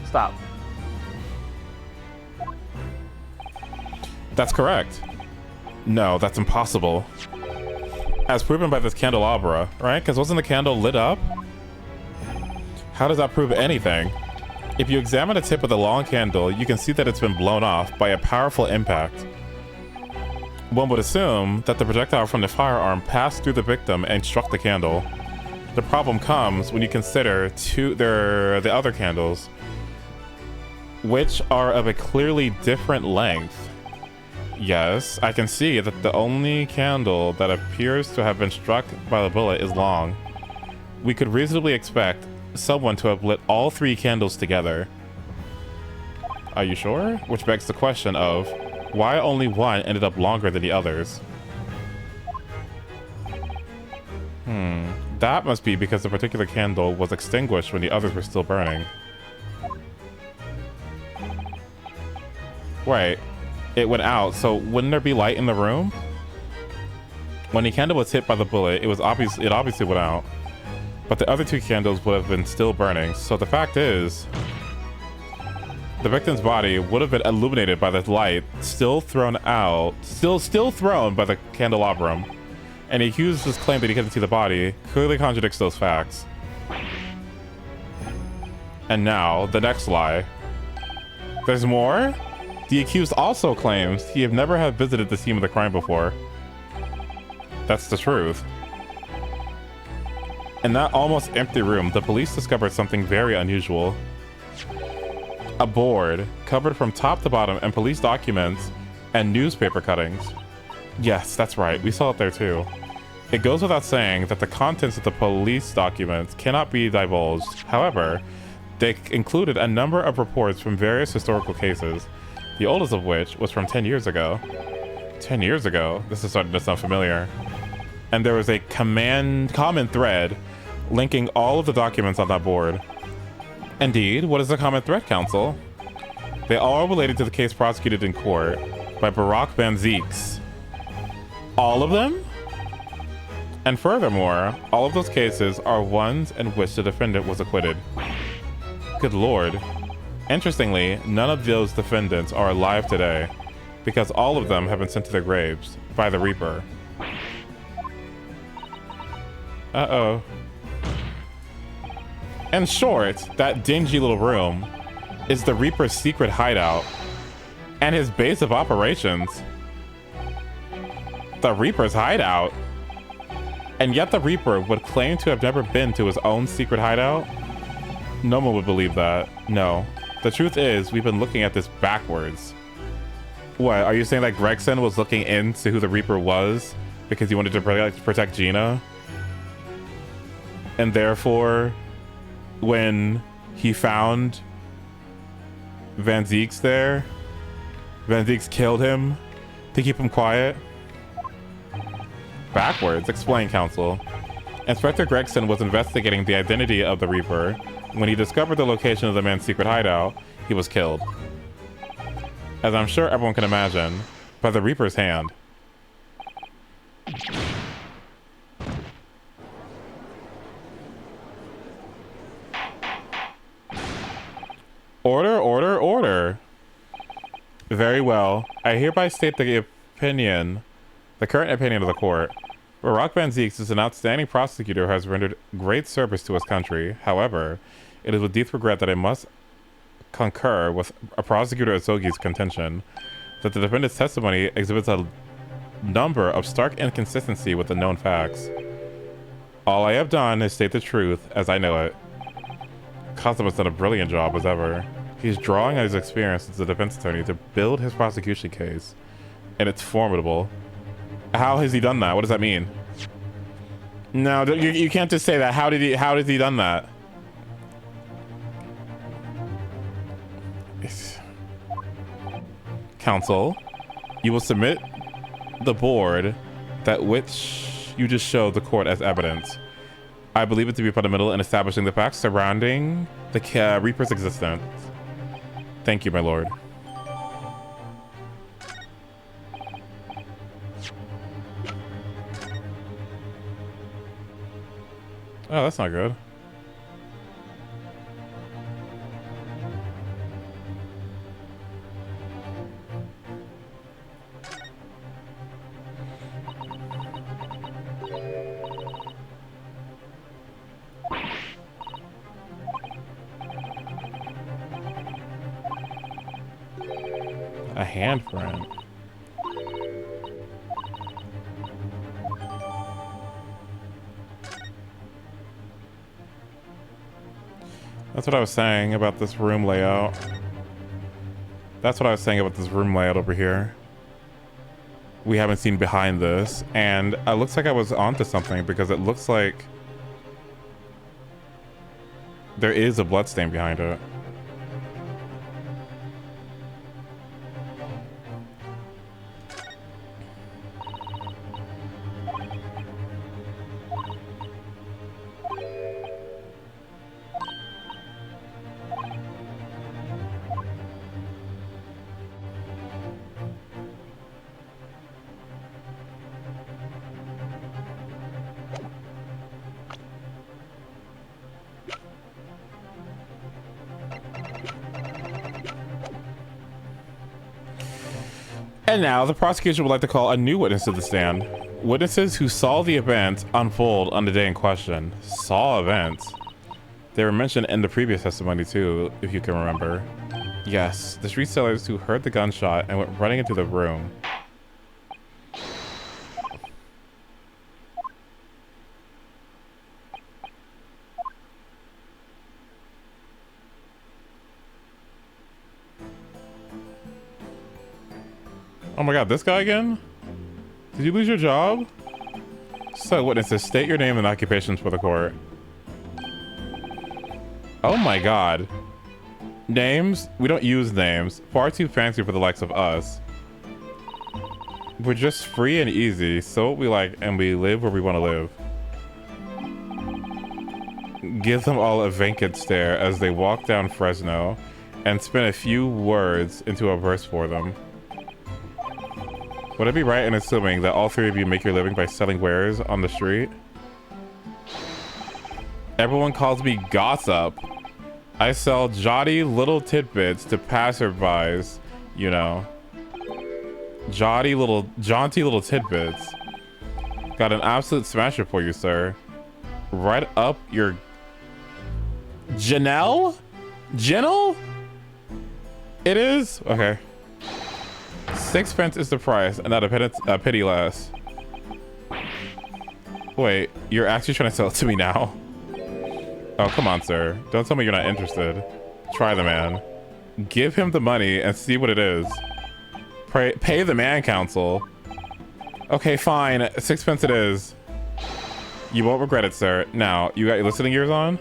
Stop. That's correct. No, that's impossible. As proven by this candelabra, right? Because wasn't the candle lit up? How does that prove anything? If you examine the tip of the long candle, you can see that it's been blown off by a powerful impact. One would assume that the projectile from the firearm passed through the victim and struck the candle. The problem comes when you consider the other candles, which are of a clearly different length. Yes, I can see that the only candle that appears to have been struck by the bullet is long. We could reasonably expect someone to have lit all three candles together. Are you sure? Which begs the question of, why only one ended up longer than the others? That must be because the particular candle was extinguished when the others were still burning. Wait, it went out, so wouldn't there be light in the room? When the candle was hit by the bullet, it obviously went out. But the other two candles would have been still burning, so the fact is, the victim's body would have been illuminated by the light still thrown out, still thrown by the candelabrum. And the accused's claim that he couldn't see the body clearly contradicts those facts. And now, the next lie. There's more? The accused also claims he have never had visited the scene of the crime before. That's the truth. In that almost empty room, the police discovered something very unusual. A board covered from top to bottom in police documents and newspaper cuttings. Yes, that's right, we saw it there too. It goes without saying that the contents of the police documents cannot be divulged. However, they included a number of reports from various historical cases, the oldest of which was from 10 years ago. 10 years ago? This is starting to sound familiar. And there was a common thread linking all of the documents on that board. Indeed, what is the common thread, counsel? They all related to the case prosecuted in court by Barack Banziks. All of them? And furthermore, all of those cases are ones in which the defendant was acquitted. Good lord. Interestingly, none of those defendants are alive today, because all of them have been sent to their graves by the Reaper. Uh-oh. In short, that dingy little room is the Reaper's secret hideout and his base of operations. The Reaper's hideout? And yet the Reaper would claim to have never been to his own secret hideout? No one would believe that. No. The truth is, we've been looking at this backwards. What, are you saying that Gregson was looking into who the Reaper was because he wanted to protect Gina? And therefore, when he found Banziks there, Banziks killed him to keep him quiet? Backwards. Explain, counsel. Inspector Gregson was investigating the identity of the Reaper. When he discovered the location of the man's secret hideout, he was killed. As I'm sure everyone can imagine, by the Reaper's hand. Order, order, order. Very well. I hereby state the current opinion of the court. Barack Van Zeeks is an outstanding prosecutor who has rendered great service to his country. However, it is with deep regret that I must concur with a prosecutor Azogi's contention that the defendant's testimony exhibits a number of stark inconsistency with the known facts. All I have done is state the truth as I know it. Costa has done a brilliant job as ever. He's drawing on his experience as a defense attorney to build his prosecution case, and it's formidable. How has he done that? What does that mean? No, you can't just say that. How has he done that? Counsel, you will submit the board that which you just showed the court as evidence. I believe it to be fundamental in establishing the facts surrounding the Reaper's existence. Thank you, my lord. Oh, that's not good. A handprint. That's what I was saying about this room layout. That's what I was saying about this room layout over here. We haven't seen behind this, and it looks like I was onto something because it looks like there is a bloodstain behind it. And now, the prosecution would like to call a new witness to the stand. Witnesses who saw the event unfold on the day in question. Saw events? They were mentioned in the previous testimony too, if you can remember. Yes, the street sellers who heard the gunshot and went running into the room. Oh my god, this guy again? Did you lose your job? So, witnesses, state your name and occupations for the court. Oh my god. Names? We don't use names. Far too fancy for the likes of us. We're just free and easy, so what we like, and we live where we want to live. Give them all a vacant stare as they walk down Fresno and spin a few words into a verse for them. Would I be right in assuming that all three of you make your living by selling wares on the street? Everyone calls me Gossip. I sell jaunty little tidbits to passerbys, you know. Jaunty little tidbits. Got an absolute smasher for you, sir. Right up your... Janelle? Janelle? It is? Okay. 6 pence is the price, and not a penny less. Wait, you're actually trying to sell it to me now? Oh, come on, sir. Don't tell me you're not interested. Try the man. Give him the money and see what it is. Pay the man, counsel. Okay, fine. 6 pence it is. You won't regret it, sir. Now, you got your listening ears on?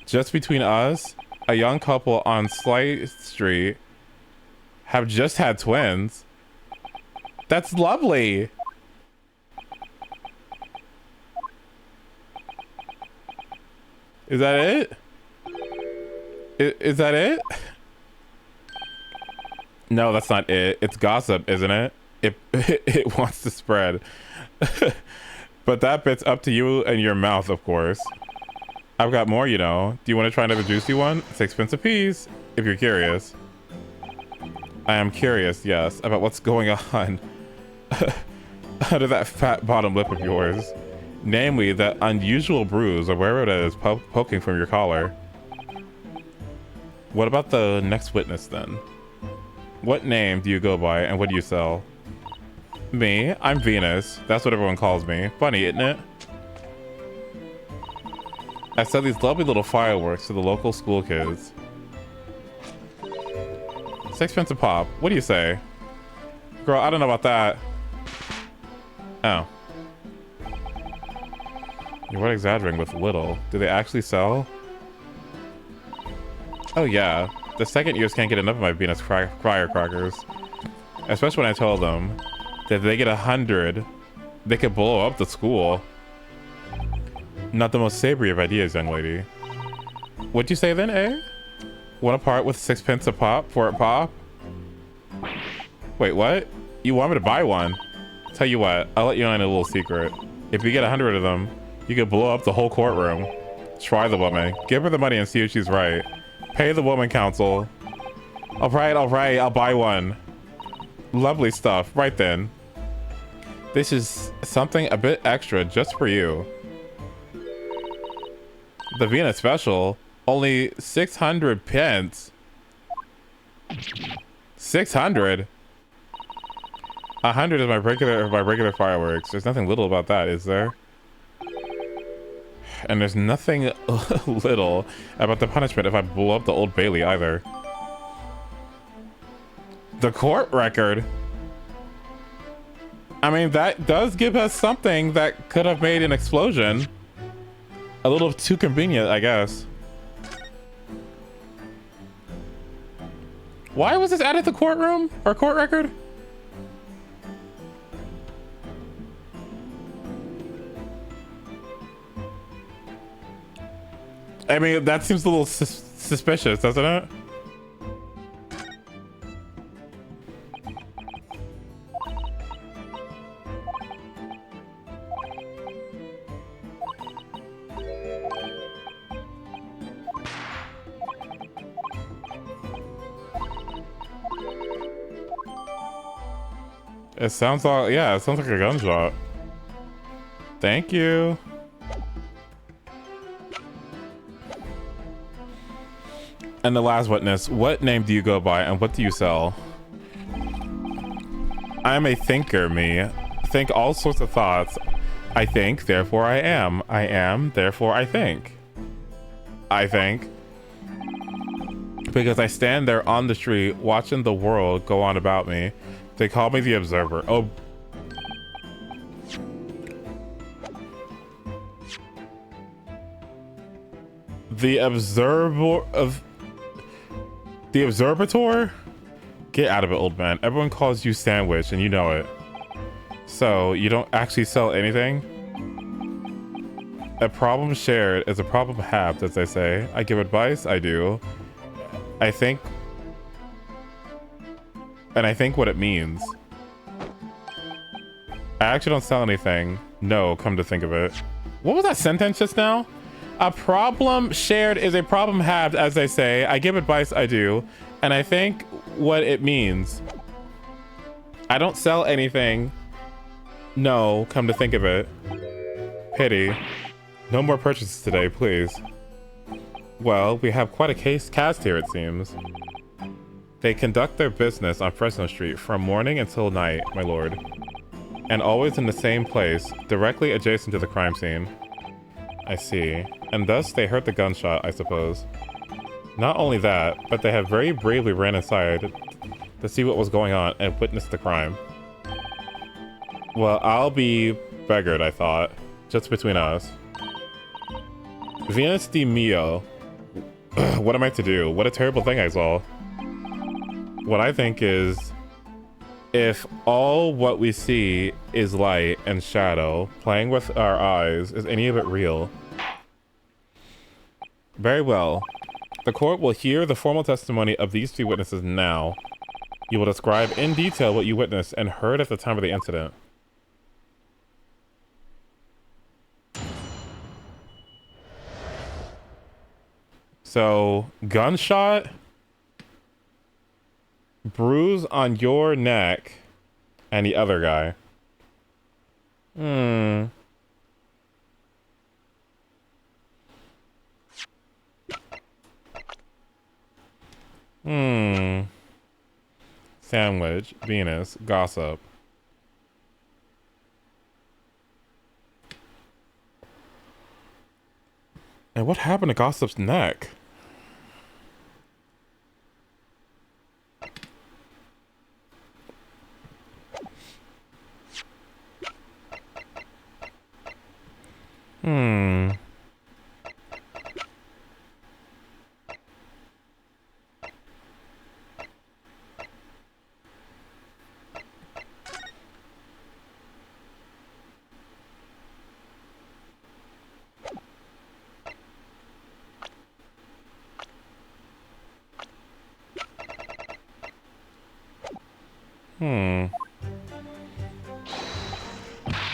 Just between us, a young couple on Slight Street have just had twins. That's lovely. Is that it? Is that it? No, that's not it. It's gossip, isn't it? It wants to spread. But that bit's up to you and your mouth, of course. I've got more, you know. Do you want to try another juicy one? 6 pence a piece, if you're curious. I am curious, yes, about what's going on under that fat bottom lip of yours. Namely, that unusual bruise or wherever it is poking from your collar. What about the next witness then? What name do you go by and what do you sell? Me? I'm Venus. That's what everyone calls me. Funny, isn't it? I sell these lovely little fireworks to the local school kids. 6 pence a pop. What do you say? Girl, I don't know about that. Oh. You weren't exaggerating with little. Do they actually sell? Oh yeah. The second years can't get enough of my Venus firecrackers. Especially when I told them that if they get 100, they could blow up the school. Not the most savory of ideas, young lady. What'd you say then, eh? Want a part with 6 pence a pop for a pop? Wait, what? You want me to buy one? Tell you what, I'll let you in a little secret. If you get 100 of them, you could blow up the whole courtroom. Try the woman. Give her the money and see if she's right. Pay the woman counsel. Alright, I'll buy one. Lovely stuff, right then. This is something a bit extra just for you. The Venus special, only 600 pence. 600? 100 is my regular fireworks. There's nothing little about that, is there? And there's nothing little about the punishment if I blow up the Old Bailey either. The court record. I mean, that does give us something that could have made an explosion. A little too convenient, I guess. Why was this added to courtroom or court record? I mean, that seems a little suspicious, doesn't it? It sounds like, yeah, it sounds like a gunshot. Thank you. And the last witness, what name do you go by and what do you sell? I'm a thinker, me. Think all sorts of thoughts. I think, therefore I am. I am, therefore I think. I think. Because I stand there on the street watching the world go on about me. They call me the Observer. Oh. The Observer of... The Observator? Get out of it, old man. Everyone calls you Sandwich, and you know it. So, you don't actually sell anything? A problem shared is a problem halved, as they say. I give advice, I do. I think... And I think what it means. I actually don't sell anything. No, come to think of it. What was that sentence just now? A problem shared is a problem halved, as they say. I give advice, I do. And I think what it means. I don't sell anything. No, come to think of it. Pity. No more purchases today, please. Well, we have quite a cast here, it seems. They conduct their business on Fresno Street from morning until night, my lord. And always in the same place, directly adjacent to the crime scene. I see. And thus they heard the gunshot, I suppose. Not only that, but they have very bravely ran inside to see what was going on and witnessed the crime. Well, I'll be beggared, I thought. Just between us. Venus de Mio. What am I to do? What a terrible thing I saw. What I think is, if all what we see is light and shadow playing with our eyes, is any of it real? Very well. The court will hear the formal testimony of these two witnesses now. You will describe in detail what you witnessed and heard at the time of the incident. So, gunshot, Bruise on your neck and the other guy. Sandwich, Venus, gossip. And what happened to Gossip's neck?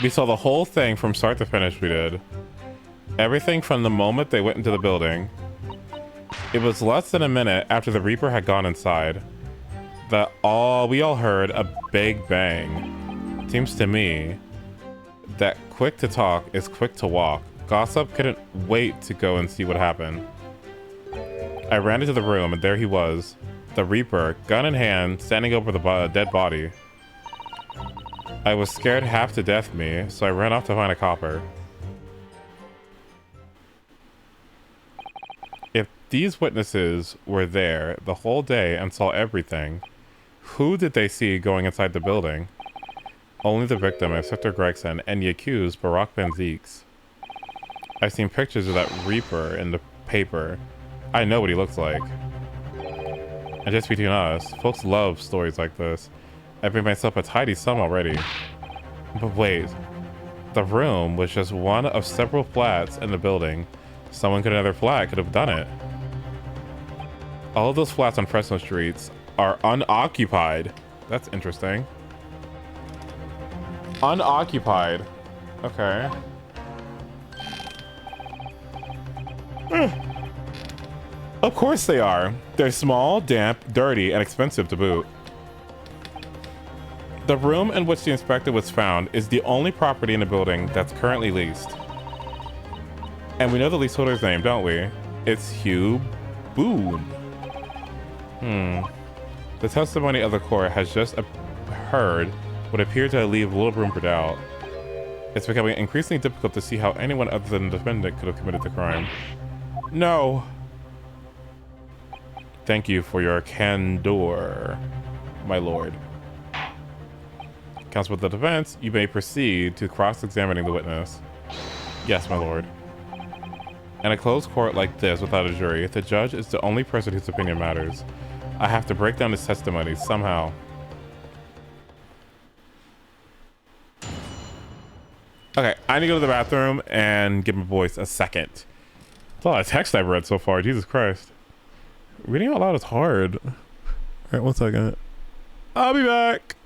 We saw the whole thing from start to finish, we did. Everything from the moment they went into the building. It was less than a minute after the Reaper had gone inside that we all heard a big bang. Seems to me that quick to talk is quick to walk. Gossip couldn't wait to go and see what happened. I ran into the room and there he was, the Reaper, gun in hand, standing over the dead body. I was scared half to death me, so I ran off to find a copper. If these witnesses were there the whole day and saw everything, who did they see going inside the building? Only the victim, Inspector Gregson, and the accused, Barack Benzeeks. I've seen pictures of that Reaper in the paper. I know what he looks like. And just between us, folks love stories like this. I've made myself a tidy sum already. But wait, the room was just one of several flats in the building. Someone in another flat could have done it. All of those flats on Fresno streets are unoccupied. That's interesting. Unoccupied. Okay. Of course they are. They're small, damp, dirty, and expensive to boot. The room in which the inspector was found is the only property in the building that's currently leased. And we know the leaseholder's name, don't we? It's Hugh Boone. The testimony of the court has just heard would appear to leave little room for doubt. It's becoming increasingly difficult to see how anyone other than the defendant could have committed the crime. No. Thank you for your candor, my lord. Counsel for the defense, you may proceed to cross-examining the witness. Yes, my lord. In a closed court like this without a jury, the judge is the only person whose opinion matters. I have to break down his testimony somehow. Okay, I need to go to the bathroom and give my voice a second. That's a lot of text I've read so far, Jesus Christ. Reading out loud is hard. Alright, 1 second. I'll be back.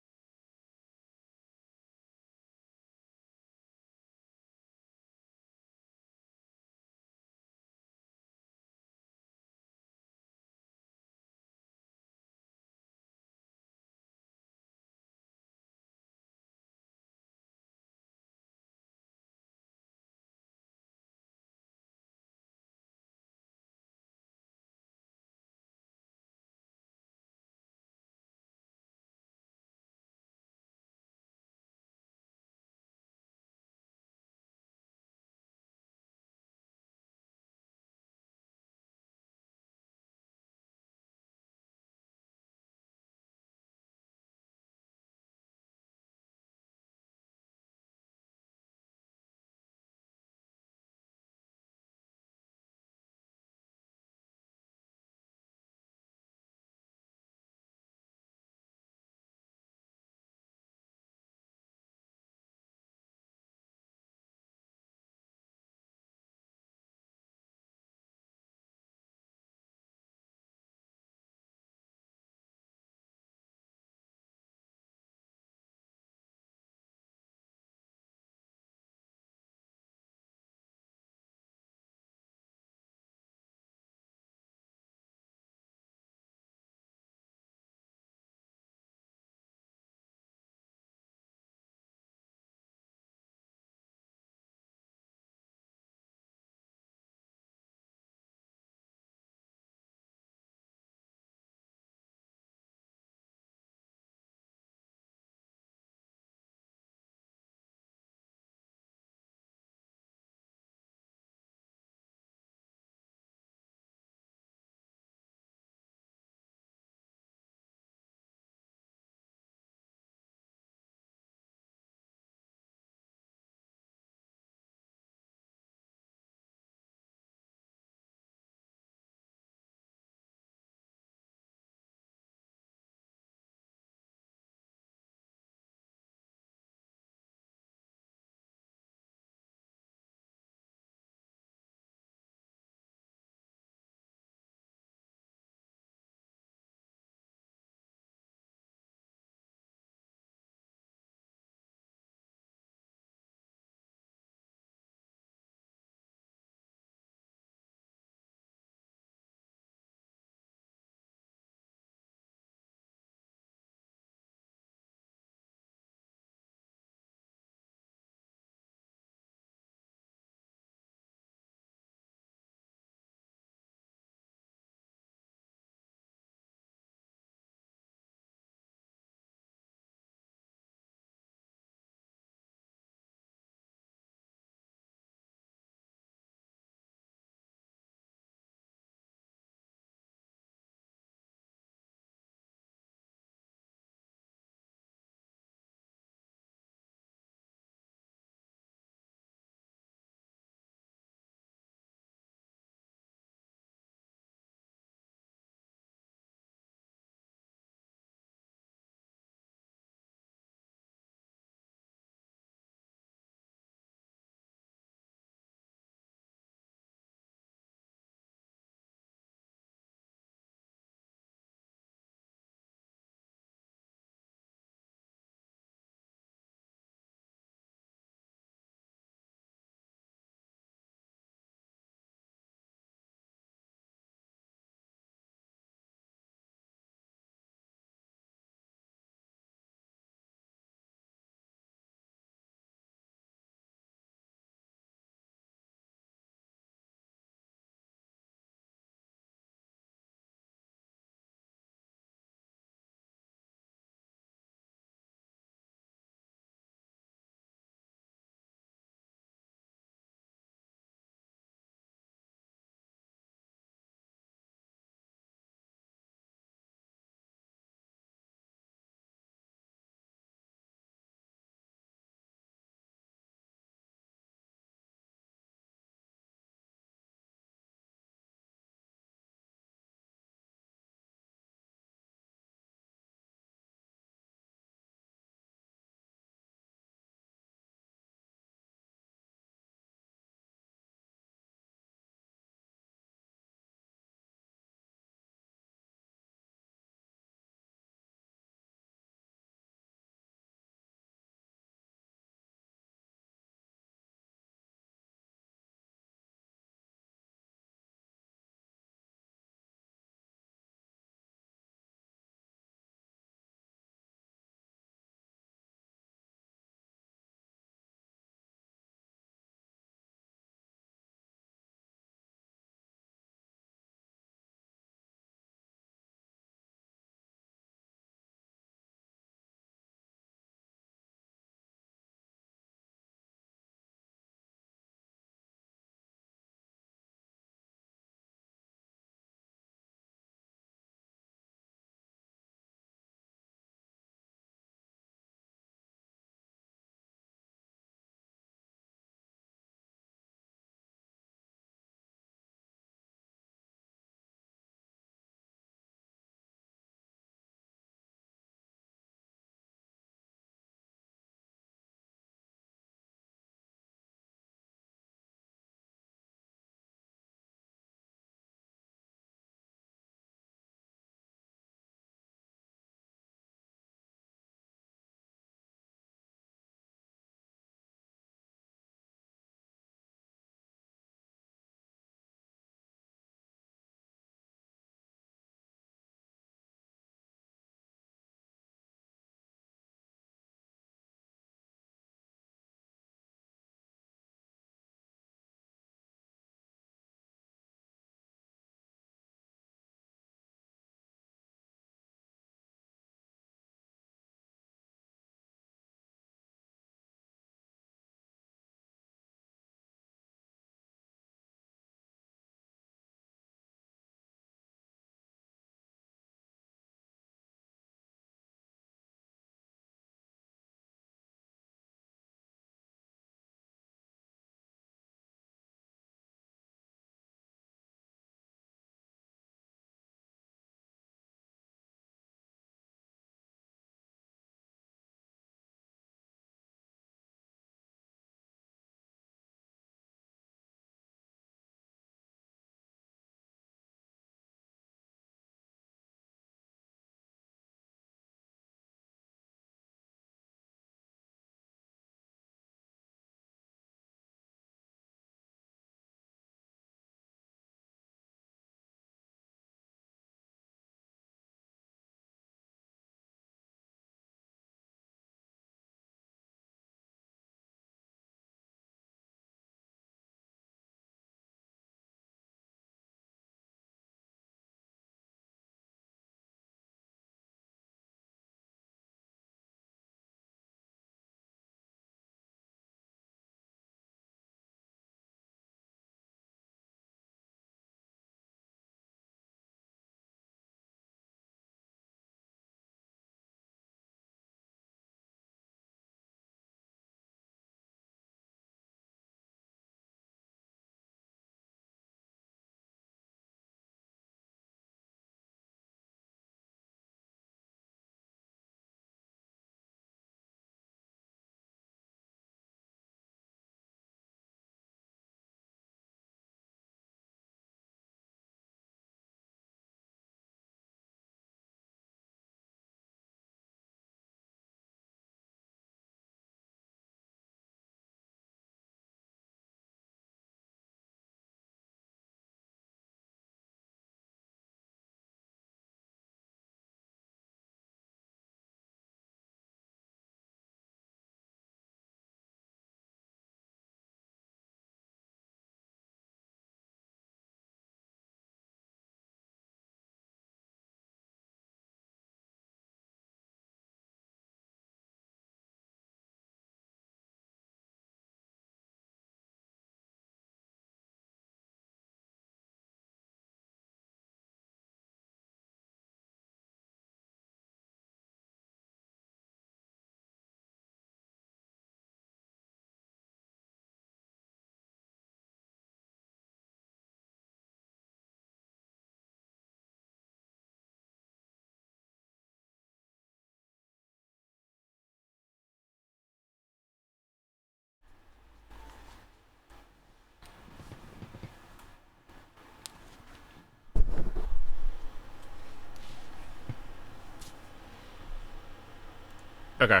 Okay.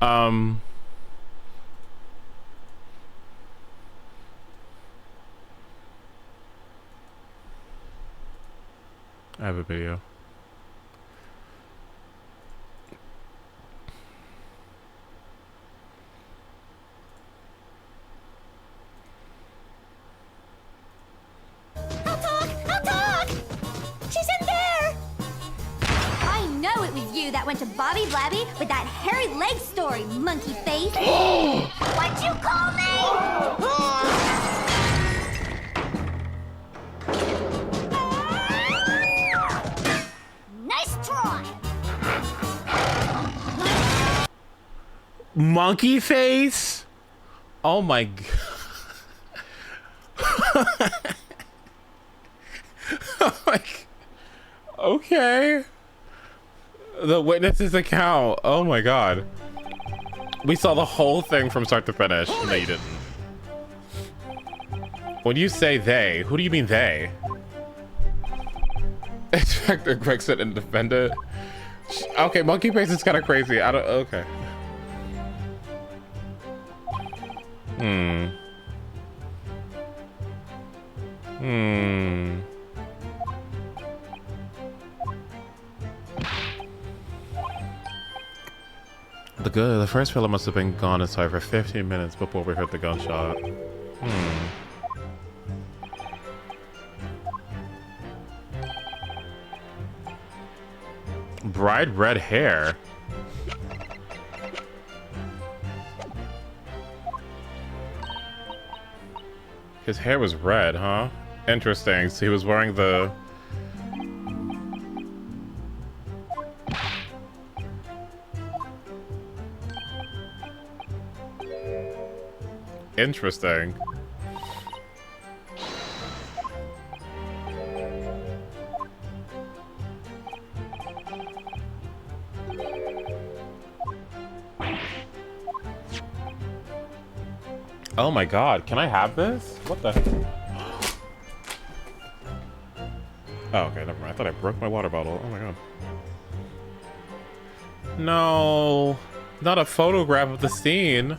I have a video. I'll talk! She's in there! I know it was you that went to Bobby Blabby with that hairy leg story, monkey face. What'd you call me? Nice try! Monkey face? Oh my god. Like, okay. The witness's account. Oh my god. We saw the whole thing from start to finish. No, you didn't. When you say they, who do you mean they? Inspector Gregson and defendant. Okay, monkey face is kind of crazy. I don't. Okay. The first fella must have been gone inside for 15 minutes before we heard the gunshot. Bright red hair. His hair was red, huh? Interesting. So he was wearing the... Interesting. Oh my god, can I have this? What the? Oh, okay, never mind. I thought I broke my water bottle. Oh my god. No, not a photograph of the scene.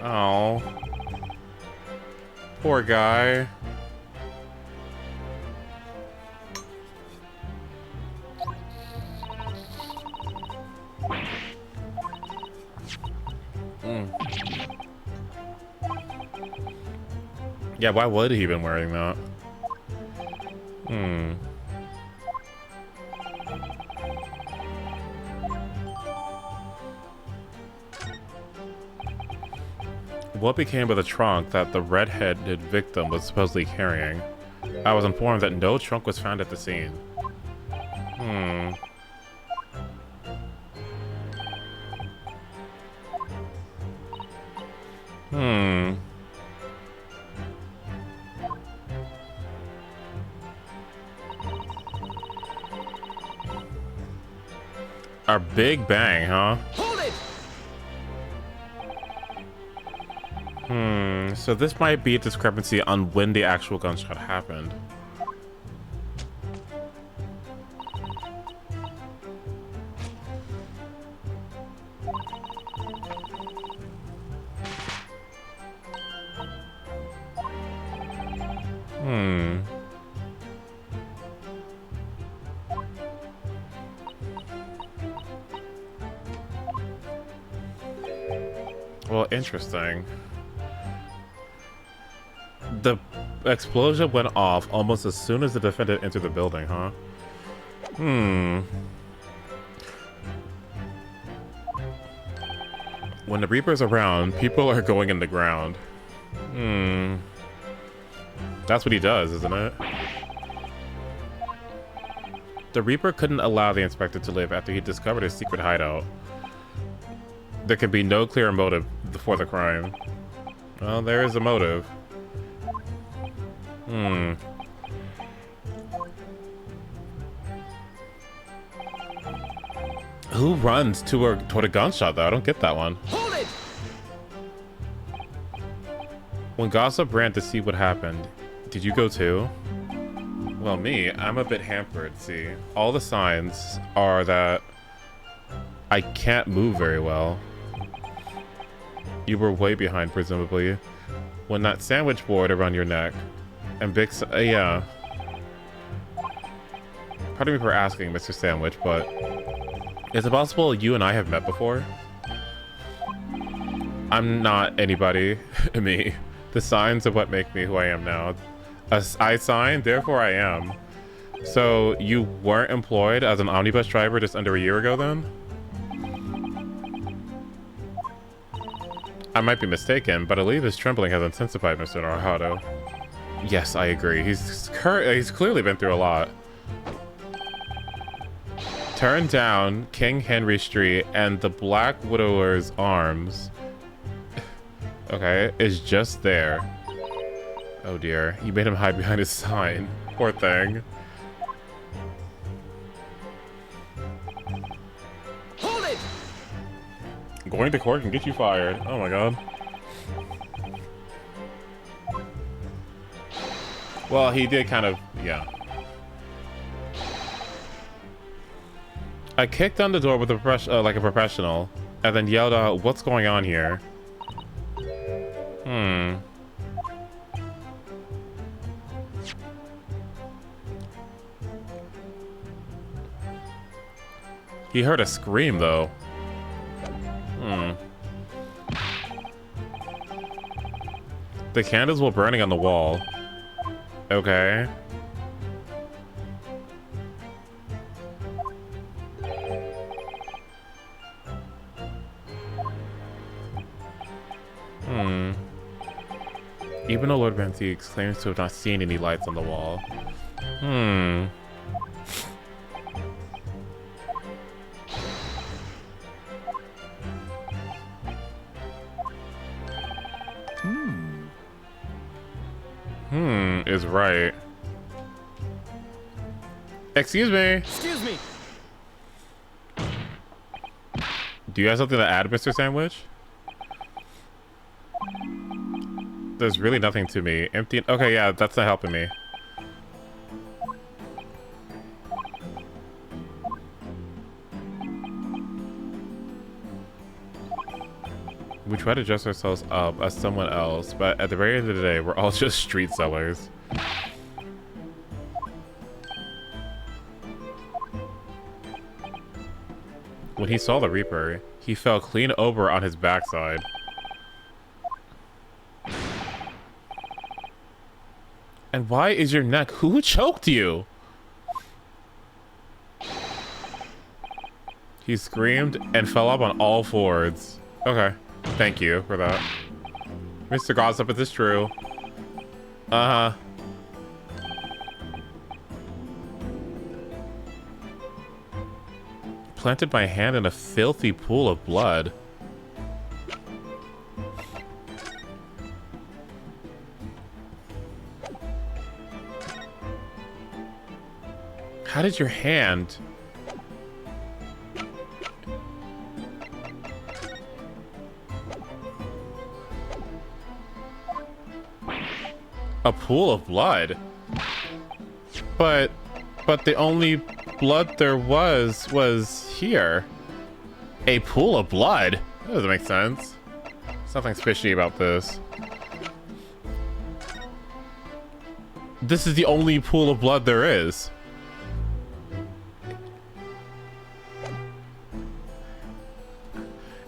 Oh, poor guy. Yeah, why would he been wearing that? What became of the trunk that the red-headed victim was supposedly carrying? I was informed that no trunk was found at the scene. Our big bang, huh? Hold it! So this might be a discrepancy on when the actual gunshot happened. Well, interesting. The explosion went off almost as soon as the defendant entered the building, huh? When the Reaper's around, people are going in the ground. That's what he does, isn't it? The Reaper couldn't allow the inspector to live after he discovered his secret hideout. There can be no clear motive for the crime. Well, there is a motive. Who runs toward a gunshot, though? I don't get that one. Hold it! When Gossip ran to see what happened, did you go too? Well, me, I'm a bit hampered, see. All the signs are that I can't move very well. You were way behind, presumably. When that sandwich board around your neck. And big... yeah. Pardon me for asking, Mr. Sandwich, but... Is it possible you and I have met before? I'm not anybody. Me. The signs are what make me who I am now. I signed, therefore I am. So, you weren't employed as an omnibus driver just under a year ago, then? I might be mistaken, but I believe his trembling has intensified, Mr. Naruhodo. Yes, I agree. He's clearly been through a lot. Turn down King Henry Street and the Black Widower's Arms. Okay, is just there. Oh dear, you made him hide behind his sign. Poor thing. Hold it! Going to court can get you fired. Oh my god. Well, he did kind of, yeah. I kicked on the door with a like a professional, and then yelled out, "What's going on here?" He heard a scream, though. The candles were burning on the wall. Okay. Even though Lord Bantiques claims to have not seen any lights on the wall. Is right. Excuse me. Excuse me. Do you have something to add, Mr. Sandwich? There's really nothing to me. Empty. Okay, yeah, that's not helping me. We try to dress ourselves up as someone else, but at the very end of the day, we're all just street sellers. When he saw the Reaper, he fell clean over on his backside. And why is your neck? Who choked you? He screamed and fell up on all fours. Okay. Thank you for that. Mr. Gossip, is this true? Uh-huh. Planted my hand in a filthy pool of blood. How did your hand... A pool of blood? But the only blood there was here. A pool of blood? That doesn't make sense. Something fishy about this. This is the only pool of blood there is.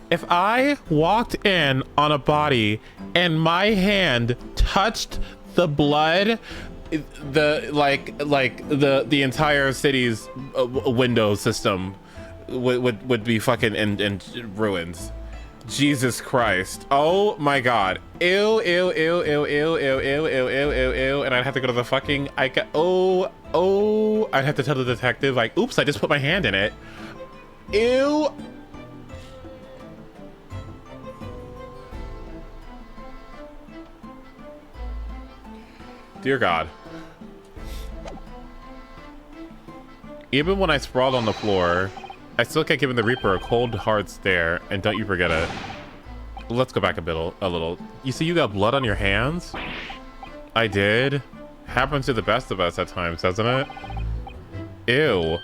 If I walked in on a body and my hand touched the blood, the entire city's window system would be fucking in ruins. Jesus Christ. Oh my god. Ew, ew, ew, ew, ew, ew, ew, ew, ew, ew, ew. And I'd have to go to the fucking... I'd have to tell the detective, like, oops, I just put my hand in it. Ew. Dear God. Even when I sprawled on the floor, I still kept giving the Reaper a cold, hard stare, and don't you forget it. Let's go back a little. You see you got blood on your hands? I did? Happens to the best of us at times, doesn't it? Ew.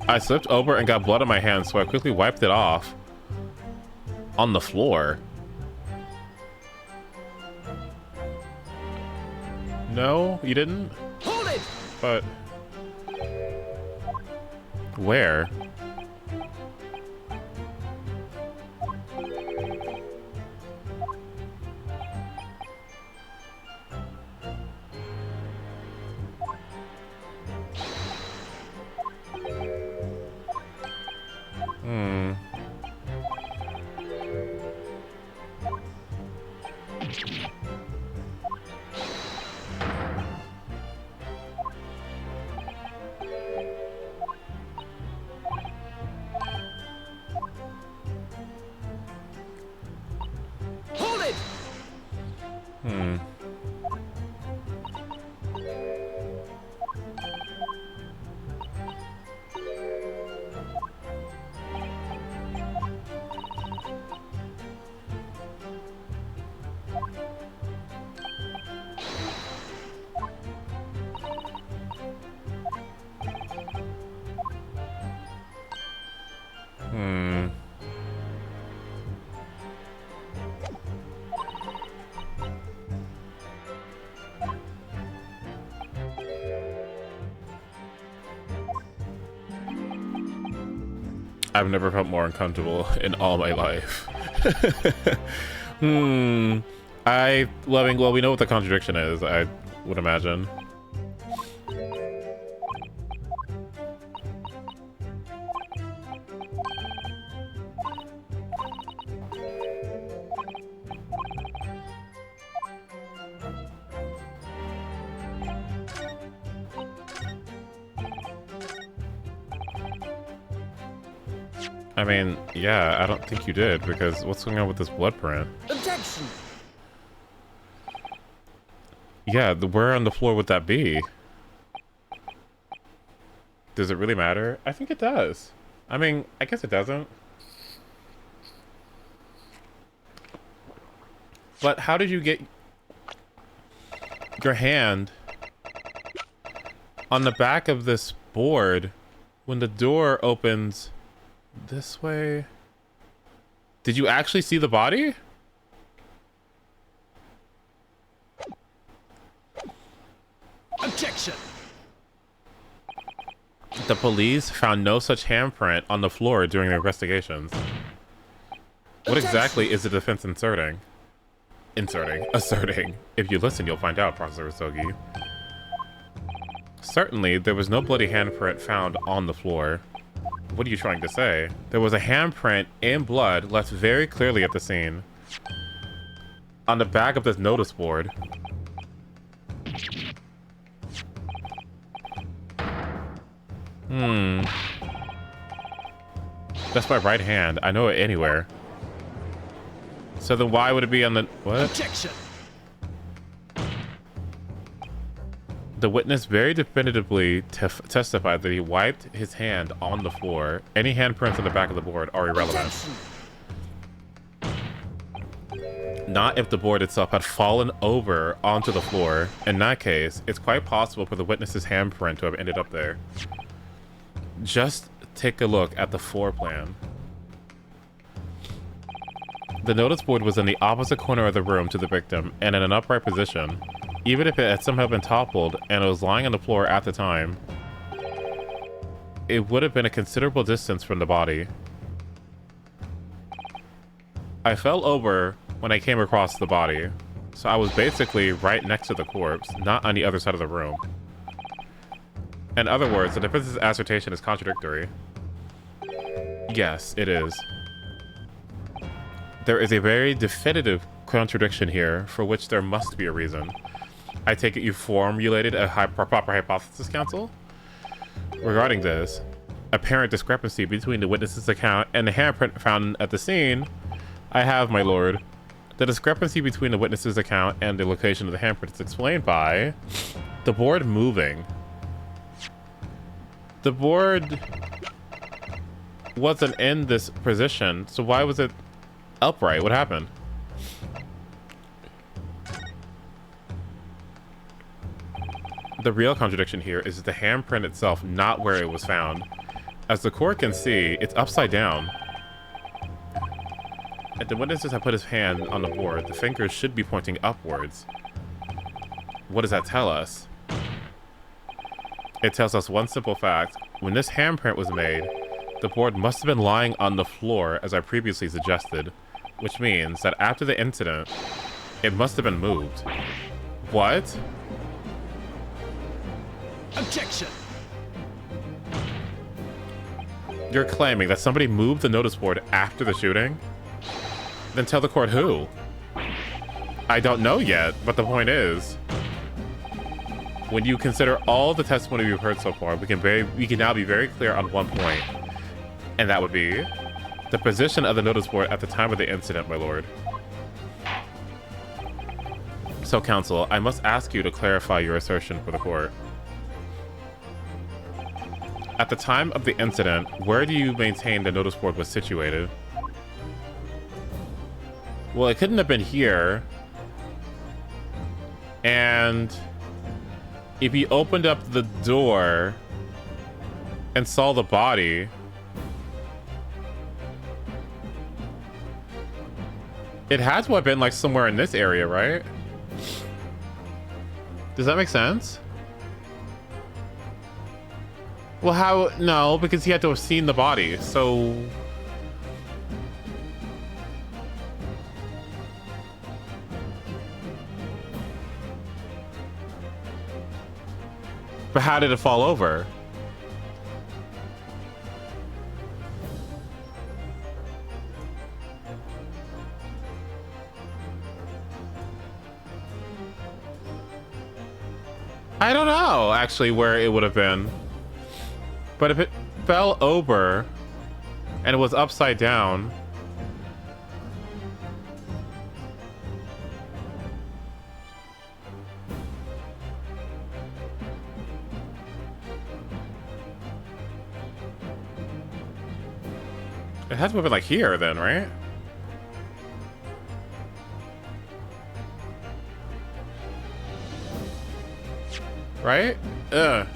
I slipped over and got blood on my hands, so I quickly wiped it off. On the floor. No, you didn't? Hold it! But... where? Hold it! I've never felt more uncomfortable in all my life. Well, we know what the contradiction is, I would imagine. I mean, yeah, I don't think you did, because what's going on with this blood print? Objection! Yeah, where on the floor would that be? Does it really matter? I think it does. I mean, I guess it doesn't. But how did you get your hand on the back of this board when the door opens this way? Did you actually see the body? Objection! The police found no such handprint on the floor during their investigations. What exactly is the defense asserting? If you listen, you'll find out, Professor Usogi. Certainly, there was no bloody handprint found on the floor. What are you trying to say? There was a handprint in blood left very clearly at the scene. On the back of this notice board. That's my right hand. I know it anywhere. So then why would it be on the... what? Objection! The witness very definitively testified that he wiped his hand on the floor. Any handprints on the back of the board are irrelevant. Not if the board itself had fallen over onto the floor. In that case, it's quite possible for the witness's handprint to have ended up there. Just take a look at the floor plan. The notice board was in the opposite corner of the room to the victim and in an upright position. Even if it had somehow been toppled and it was lying on the floor at the time, it would have been a considerable distance from the body. I fell over when I came across the body, so I was basically right next to the corpse, not on the other side of the room. In other words, the defense's assertion is contradictory. Yes, it is. There is a very definitive contradiction here, for which there must be a reason. I take it you formulated a proper hypothesis, counsel? Regarding this apparent discrepancy between the witness's account and the handprint found at the scene, I have, my lord. The discrepancy between the witness's account and the location of the handprint is explained by The board moving. The board wasn't in this position, so why was it upright? What happened? The real contradiction here is the handprint itself not where it was found. As the court can see, it's upside down. If the witnesses have put his hand on the board, the fingers should be pointing upwards. What does that tell us? It tells us one simple fact. When this handprint was made, the board must have been lying on the floor as I previously suggested, which means that after the incident, it must have been moved. What? Objection! You're claiming that somebody moved the notice board after the shooting? Then tell the court who. I don't know yet, but the point is, when you consider all the testimony we've heard so far, we can now be very clear on one point, and that would be the position of the notice board at the time of the incident, my lord. So, counsel, I must ask you to clarify your assertion for the court. At the time of the incident, where do you maintain the notice board was situated? Well, it couldn't have been here. And if he opened up the door and saw the body, it had to have been like somewhere in this area, right? Does that make sense? Well, how? No, because he had to have seen the body, so... But how did it fall over? I don't know, actually, where it would have been. But if it fell over and it was upside down, it has to have been like here then, right? Right? Ugh.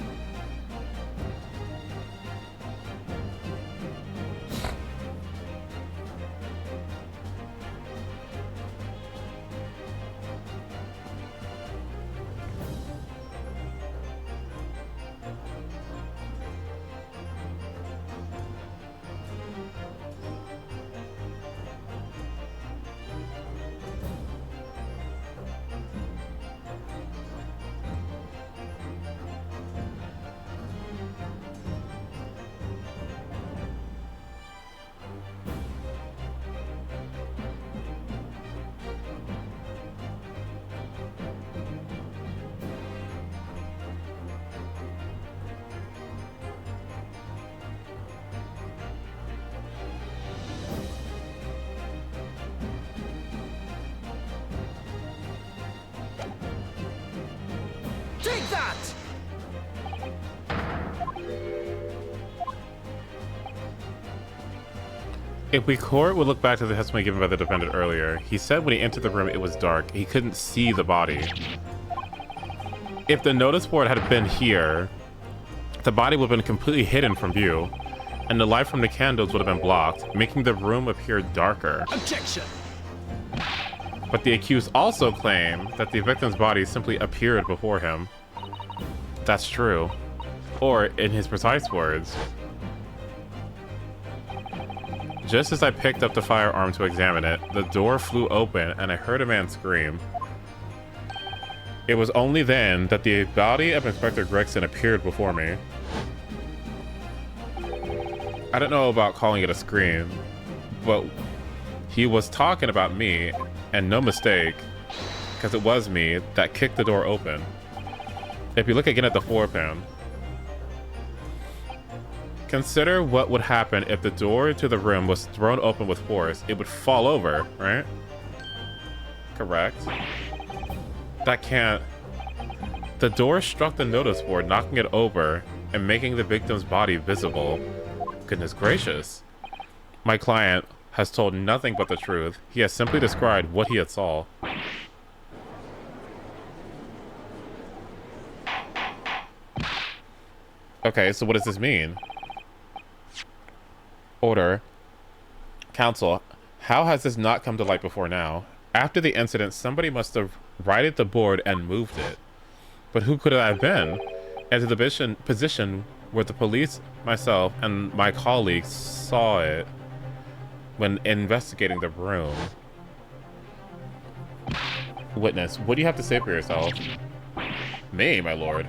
Take that! If we court would look back to the testimony given by the defendant earlier, he said when he entered the room it was dark. He couldn't see the body. If the notice board had been here, the body would have been completely hidden from view, and the light from the candles would have been blocked, making the room appear darker. Objection! But the accused also claimed that the victim's body simply appeared before him. That's true. Or, in his precise words, just as I picked up the firearm to examine it, the door flew open and I heard a man scream. It was only then that the body of Inspector Gregson appeared before me. I don't know about calling it a scream, but he was talking about me, and no mistake, because it was me that kicked the door open. If you look again at the floor pan, consider what would happen if the door to the room was thrown open with force. It would fall over, right? Correct. That can't... The door struck the notice board, knocking it over and making the victim's body visible. Goodness gracious. My client has told nothing but the truth. He has simply described what he had saw. Okay, so what does this mean? Order. Counsel, how has this not come to light before now? After the incident, somebody must have righted the board and moved it. But who could it have been? Into the position where the police, myself, and my colleagues saw it when investigating the room. Witness, what do you have to say for yourself? Me, my lord.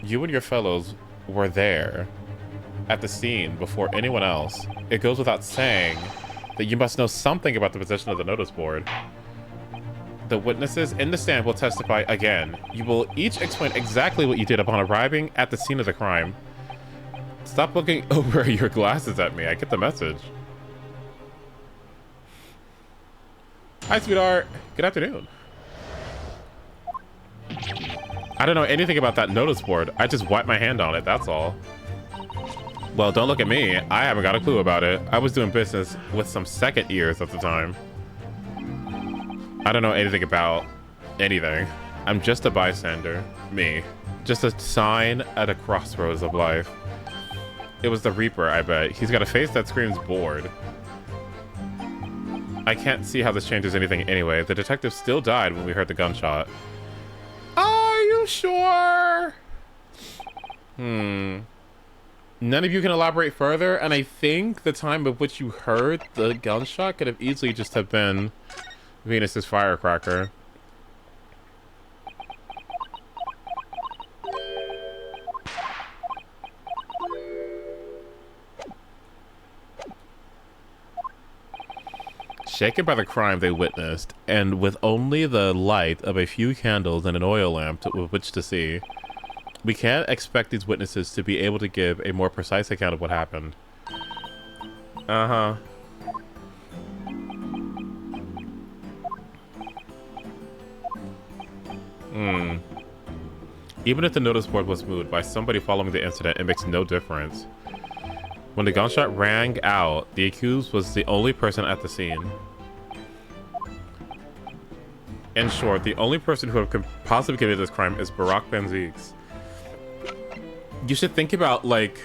You and your fellows were there at the scene before anyone else. It goes without saying that you must know something about the position of the notice board. The witnesses in the stand will testify again. You will each explain exactly what you did upon arriving at the scene of the crime. Stop looking over your glasses at me. I get the message. Hi, sweetheart. Good afternoon. I don't know anything about that notice board. I just wiped my hand on it, that's all. Well, don't look at me. I haven't got a clue about it. I was doing business with some second ears at the time. I don't know anything about anything. I'm just a bystander. Me. Just a sign at a crossroads of life. It was the Reaper, I bet. He's got a face that screams bored. I can't see how this changes anything anyway. The detective still died when we heard the gunshot. Are you sure? None of you can elaborate further, and I think the time of which you heard the gunshot could have easily just have been Venus's firecracker. Shaken by the crime they witnessed, and with only the light of a few candles and an oil lamp with which to see, we can't expect these witnesses to be able to give a more precise account of what happened. Uh-huh. Even if the notice board was moved by somebody following the incident, it makes no difference. When the gunshot rang out, the accused was the only person at the scene. In short, the only person who could possibly committed this crime is Barack Benzies. You should think about, like,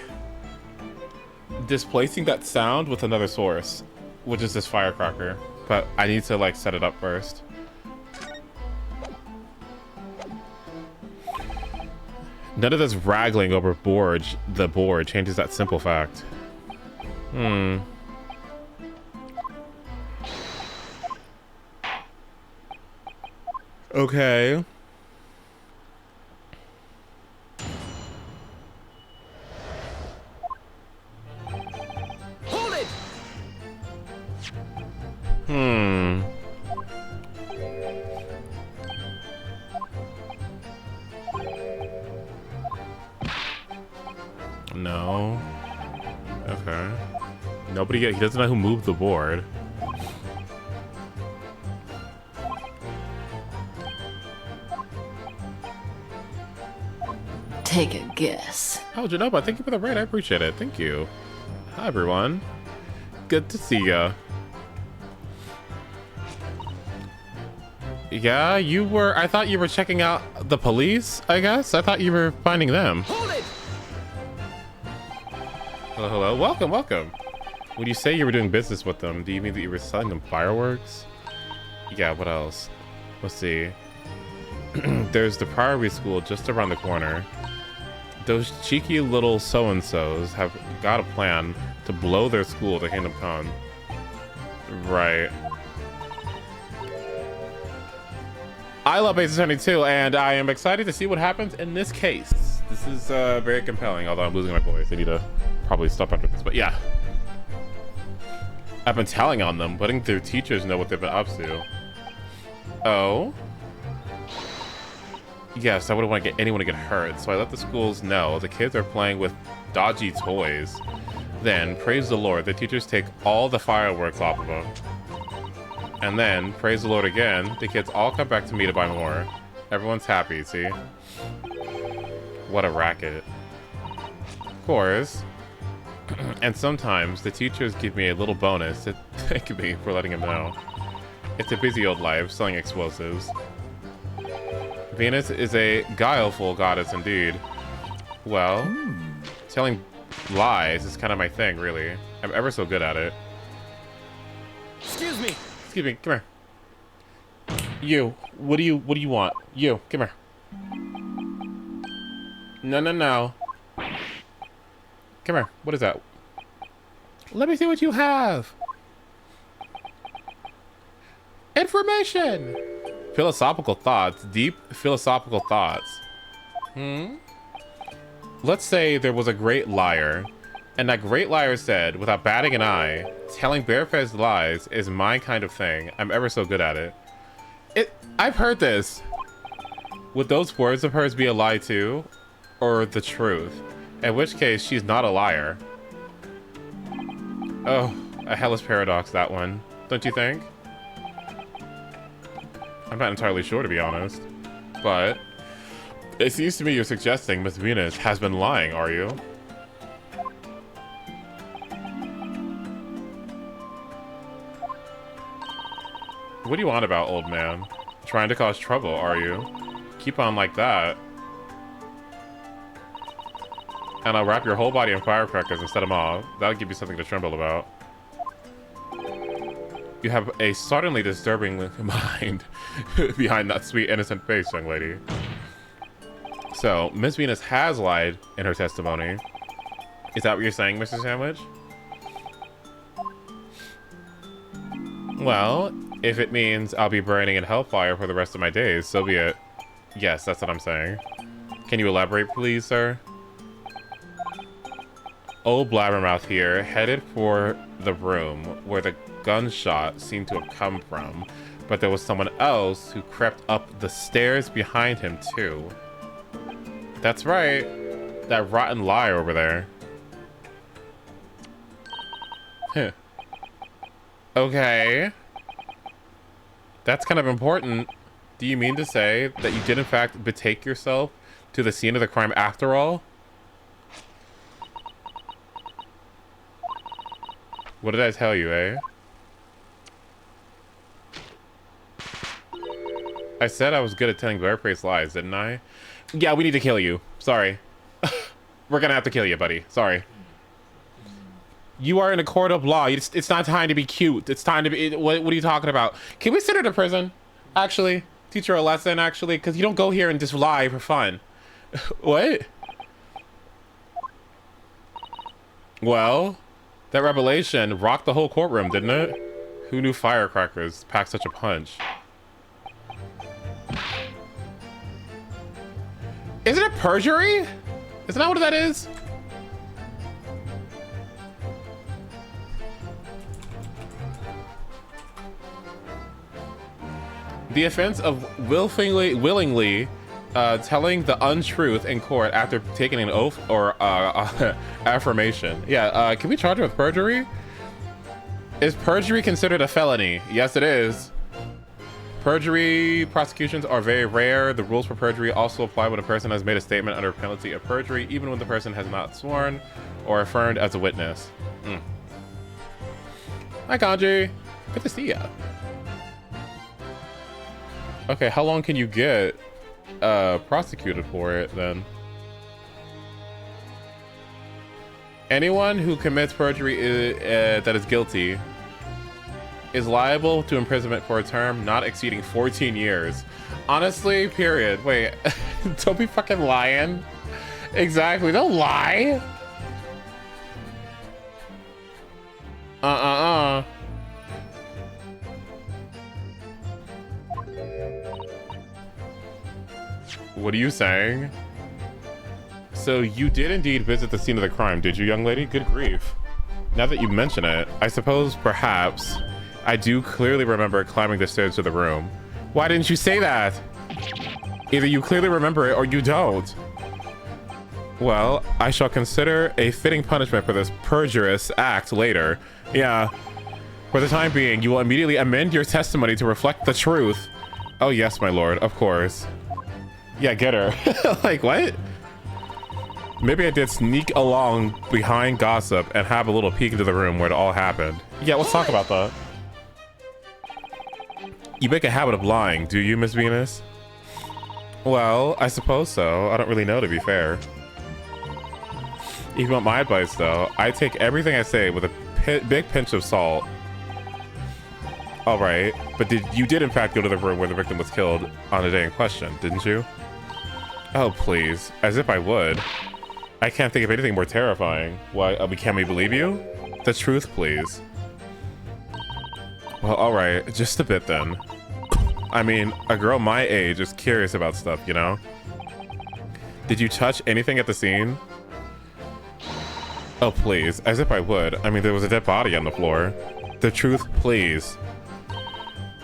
displacing that sound with another source, which is this firecracker. But I need to, like, set it up first. None of this wrangling over the board changes that simple fact. Okay. Hold it! No. Okay. He doesn't know who moved the board. Take a guess. Oh, Genova, thank you for the raid. I appreciate it. Thank you. Hi, everyone. Good to see ya. Yeah, you were... I thought you were checking out the police, I guess? I thought you were finding them. Hold it! Hello, hello. Welcome, welcome. When you say you were doing business with them, do you mean that you were selling them fireworks? Yeah, what else? Let's see. There's the Priory School just around the corner. Those cheeky little so-and-sos have got a plan to blow their school to Kingdom Come. Right. I love Ace Attorney too, and I am excited to see what happens in this case. This is very compelling, although I'm losing my voice. I need to probably stop after this, but yeah. I've been telling on them, letting their teachers know what they've been up to. Oh? Yes, I wouldn't want to get anyone to get hurt, so I let the schools know the kids are playing with dodgy toys. Then, praise the Lord, the teachers take all the fireworks off of them. And then, praise the Lord again, the kids all come back to me to buy more. Everyone's happy, see? What a racket. Of course. And sometimes the teachers give me a little bonus to thank me for letting them know. It's a busy old life, selling explosives. Venus is a guileful goddess indeed. Well, telling lies is kind of my thing, really. I'm ever so good at it. Excuse me. Excuse me, come here. You, what do you want? You, come here. No. Come here. What is that? Let me see what you have. Information. Philosophical thoughts. Deep philosophical thoughts. Let's say there was a great liar, and that great liar said, without batting an eye, telling barefaced lies is my kind of thing. I'm ever so good at it. I've heard this. Would those words of hers be a lie too? Or the truth? In which case, she's not a liar. Oh, a hellish paradox, that one. Don't you think? I'm not entirely sure, to be honest. But it seems to me you're suggesting Miss Venus has been lying, are you? What do you want about, old man? Trying to cause trouble, are you? Keep on like that. And I'll wrap your whole body in firecrackers and set them off. That'll give you something to tremble about. You have a certainly disturbing mind behind that sweet, innocent face, young lady. So, Miss Venus has lied in her testimony. Is that what you're saying, Mr. Sandwich? Well, if it means I'll be burning in hellfire for the rest of my days, so be it. Yes, that's what I'm saying. Can you elaborate, please, sir? Old Blabbermouth here, headed for the room where the gunshot seemed to have come from, but there was someone else who crept up the stairs behind him, too. That's right. That rotten liar over there. Huh. Okay. That's kind of important. Do you mean to say that you did in fact betake yourself to the scene of the crime after all? What did I tell you, eh? I said I was good at telling barefaced lies, didn't I? Yeah, we need to kill you. Sorry. We're gonna have to kill you, buddy. Sorry. You are in a court of law. It's not time to be cute. It's time to be... What are you talking about? Can we send her to prison? Actually, teach her a lesson, actually. Because you don't go here and just lie for fun. What? Well, that revelation rocked the whole courtroom, didn't it? Who knew firecrackers packed such a punch? Isn't it perjury? Isn't that what that is? The offense of willingly telling the untruth in court after taking an oath or affirmation. Yeah, can we charge her with perjury? Is perjury considered a felony? Yes, it is. Perjury prosecutions are very rare. The rules for perjury also apply when a person has made a statement under penalty of perjury, even when the person has not sworn or affirmed as a witness. Hi, Kanji. Good to see ya. Okay, how long can you get prosecuted for it, then? Anyone who commits perjury that is guilty is liable to imprisonment for a term not exceeding 14 years. Honestly, period. Wait, don't be fucking lying. Exactly, don't lie. What are you saying? So you did indeed visit the scene of the crime, did you, young lady? Good grief. Now that you mention it, I suppose perhaps I do clearly remember climbing the stairs to the room. Why didn't you say that? Either you clearly remember it or you don't. Well, I shall consider a fitting punishment for this perjurious act later. Yeah. For the time being, you will immediately amend your testimony to reflect the truth. Oh yes, my lord, of course. Yeah, get her. Like, what? Maybe I did sneak along behind gossip and have a little peek into the room where it all happened. Yeah, let's talk about that. You make a habit of lying, do you, Miss Venus? Well, I suppose so. I don't really know, to be fair. If you want my advice, though, I take everything I say with a big pinch of salt. All right, but you did in fact go to the room where the victim was killed on the day in question, didn't you? Oh, please. As if I would. I can't think of anything more terrifying. Why, can we believe you? The truth, please. Well, all right, just a bit then. I mean, a girl my age is curious about stuff, you know? Did you touch anything at the scene? Oh, please, as if I would. I mean, there was a dead body on the floor. The truth, please.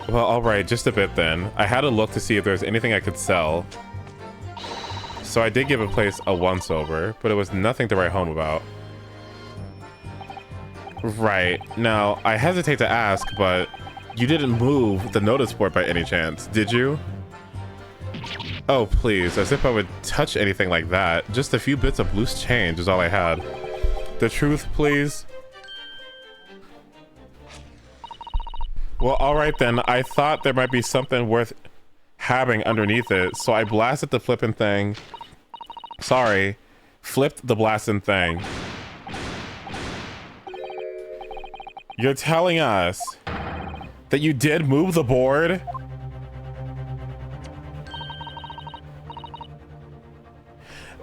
Well, all right, just a bit then. I had a look to see if there was anything I could sell. So I did give a place a once-over, but it was nothing to write home about. Right. Now, I hesitate to ask, but you didn't move the notice board by any chance, did you? Oh, please, as if I would touch anything like that. Just a few bits of loose change is all I had. The truth, please. Well, all right then. I thought there might be something worth having underneath it, so I blasted the flippin' thing. Sorry, flipped the blasting thing. You're telling us that you did move the board?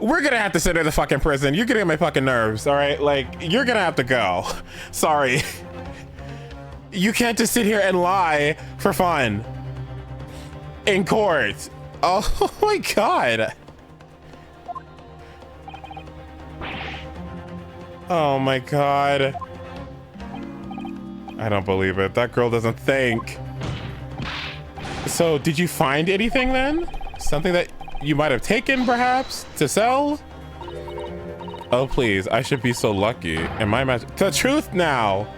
We're gonna have to sit in the fucking prison. You're getting on my fucking nerves, all right? Like, you're gonna have to go. Sorry. You can't just sit here and lie for fun. In court. Oh my God. Oh my God. I don't believe it. That girl doesn't think. So, did you find anything then? Something that you might have taken, perhaps, to sell? Oh, please. I should be so lucky. Am I the truth now?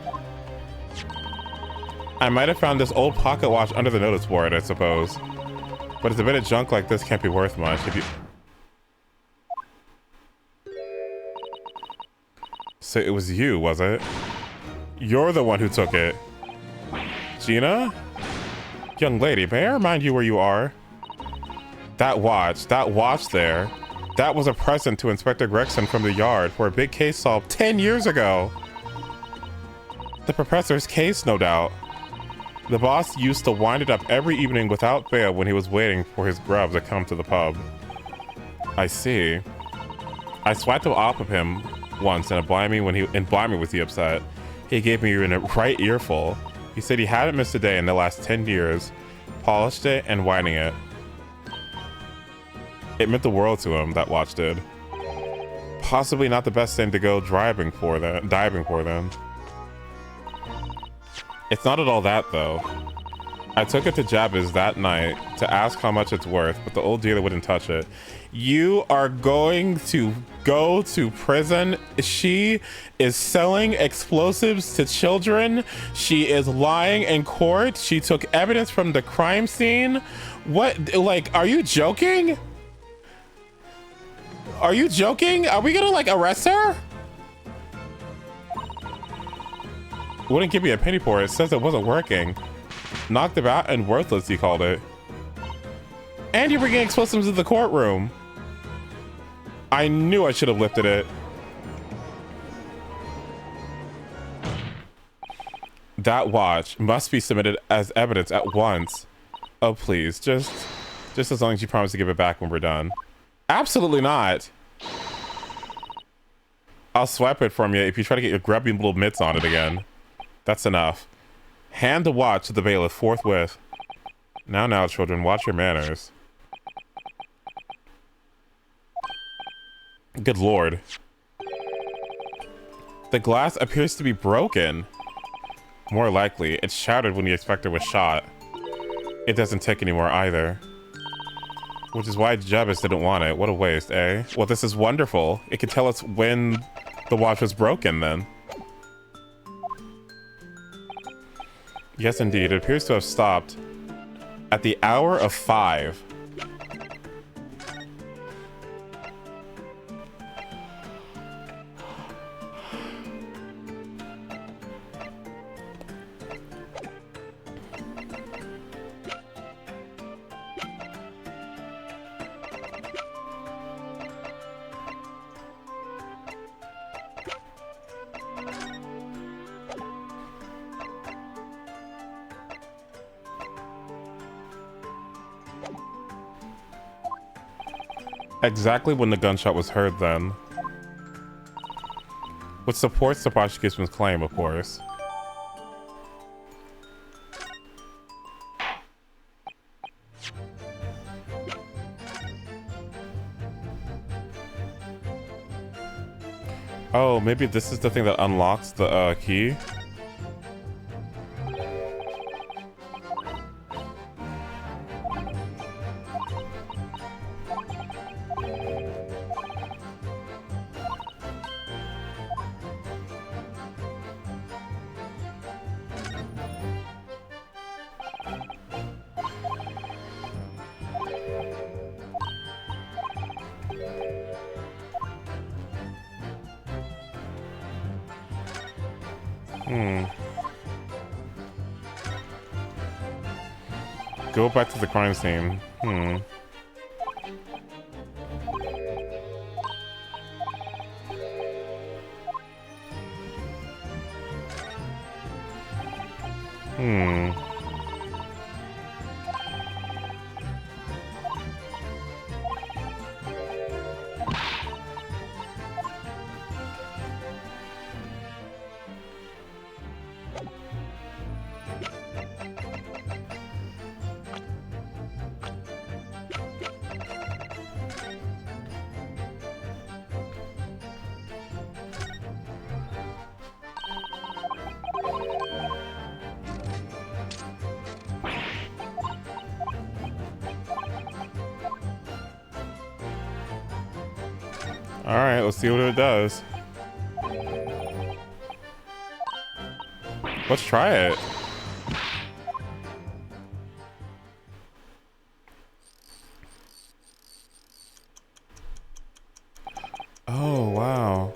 I might have found this old pocket watch under the notice board, I suppose. But it's a bit of junk like this can't be worth much if you... So it was you, was it? You're the one who took it. Gina? Young lady, may I remind you where you are? That watch there, that was a present to Inspector Gregson from the yard for a big case solved 10 years ago. The professor's case, no doubt. The boss used to wind it up every evening without fail when he was waiting for his grub to come to the pub. I see. I swiped it off of him once and blimey was he upset. He gave me a right earful. He said he hadn't missed a day in the last 10 years, polished it and winding it. It meant the world to him, that watch did. Possibly not the best thing to go diving for then. It's not at all that though. I took it to Jabez that night to ask how much it's worth, but the old dealer wouldn't touch it. You are going to go to prison. She is selling explosives to children. She is lying in court. She took evidence from the crime scene. What, like, are you joking? Are you joking? Are we gonna, like, arrest her? Wouldn't give me a penny for it. It says it wasn't working. Knocked about and worthless, he called it. And you're bringing explosives to the courtroom. I knew I should have lifted it. That watch must be submitted as evidence at once. Oh, please, just as long as you promise to give it back when we're done. Absolutely not. I'll swipe it from you if you try to get your grubby little mitts on it again. That's enough. Hand the watch to the bailiff forthwith. Now, children, watch your manners. Good lord. The glass appears to be broken. More likely, it shattered when the inspector was shot. It doesn't tick anymore either. Which is why Jabez didn't want it. What a waste, eh? Well, this is wonderful. It can tell us when the watch was broken, then. Yes, indeed. It appears to have stopped at the hour of 5. Exactly when the gunshot was heard then. Which supports Satoshi Gibson's claim, of course. Oh, maybe this is the thing that unlocks the key? Go back to the crime scene. Alright, let's see what it does. Let's try it. Oh, wow.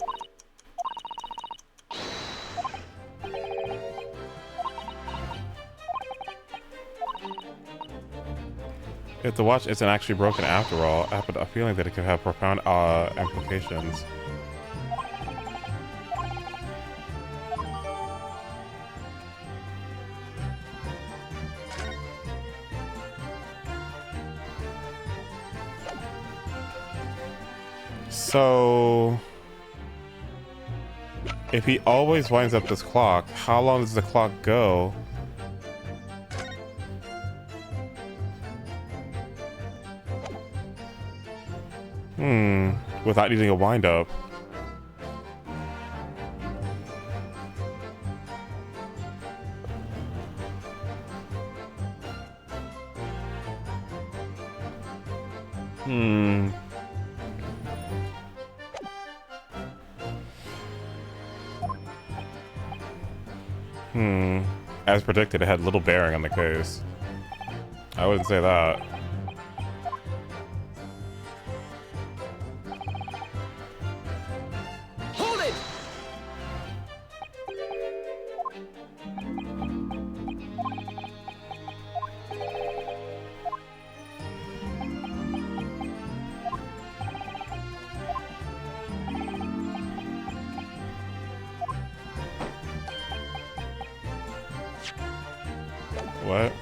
If the watch isn't actually broken after all, I have a feeling that it could have profound implications. So, if he always winds up this clock, how long does the clock go? Without needing a wind up. As predicted, it had little bearing on the case. I wouldn't say that. What?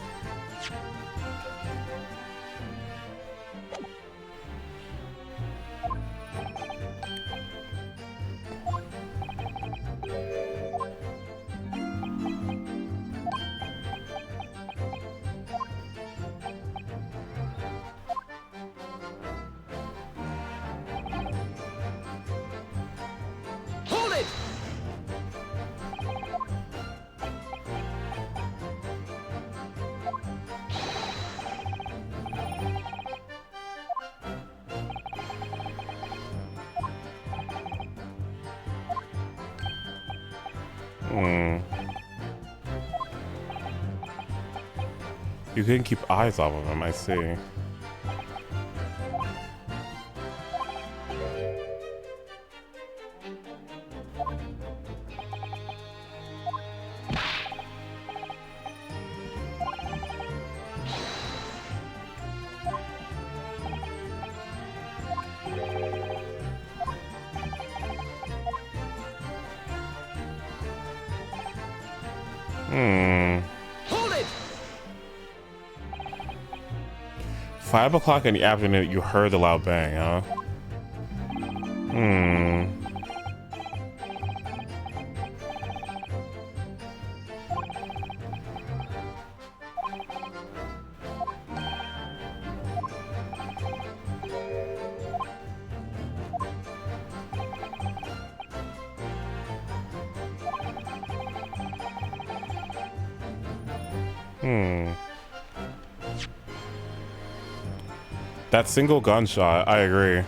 Hold it! You couldn't keep eyes off of him, I see. 5 o'clock in the afternoon, you heard the loud bang, huh? That single gunshot, I agree.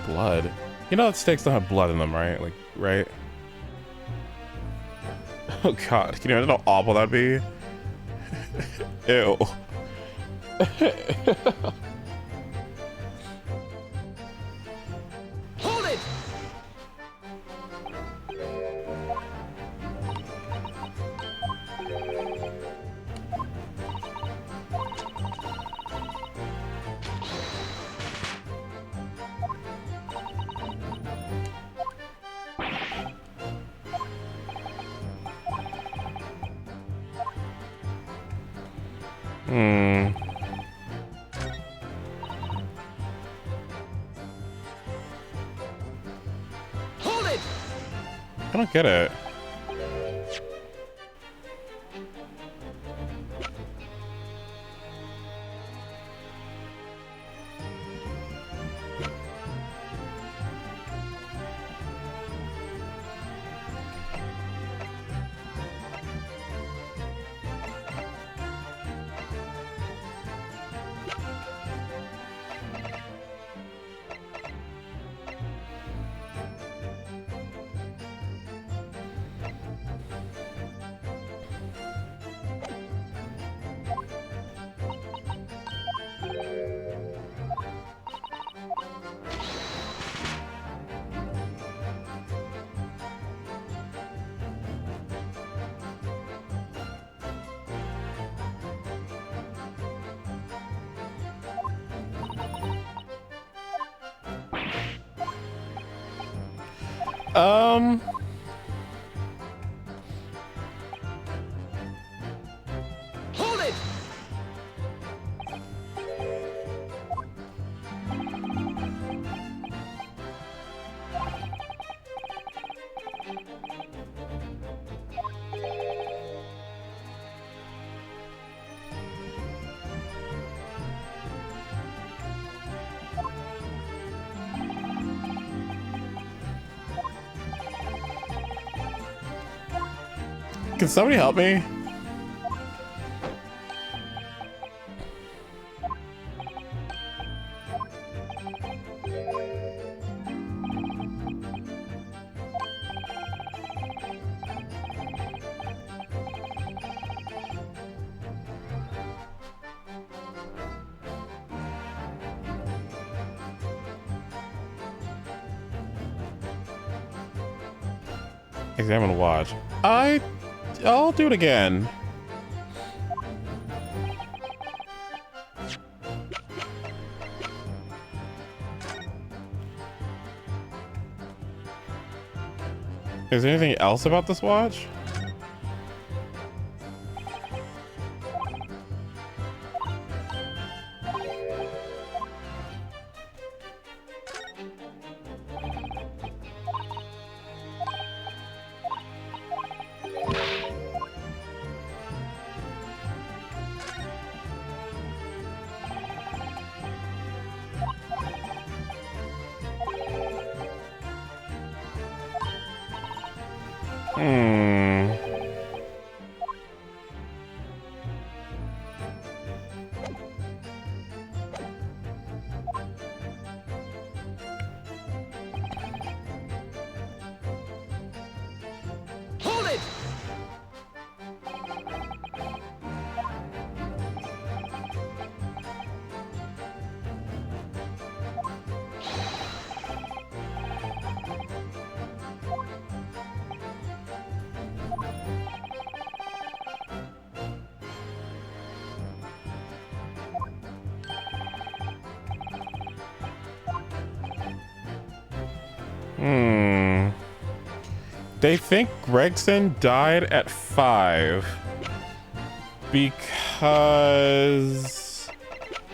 Blood. You know that steaks don't have blood in them, right? Like, right? Oh god, can you imagine how awful that'd be? Ew. Hold it! Hold it! I don't get it. Hold it! Can somebody help me? Examine watch. I'll do it again. Is there anything else about this watch? Hold it! They think Gregson died at 5 because...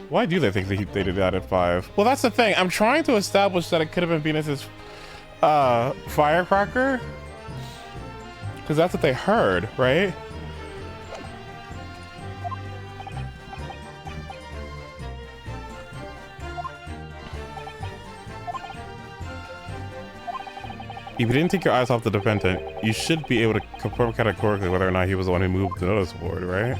Why do they think they did that at 5? Well, that's the thing. I'm trying to establish that it could have been Venus's firecracker, because that's what they heard, right? If you didn't take your eyes off the defendant, you should be able to confirm categorically whether or not he was the one who moved the notice board, right?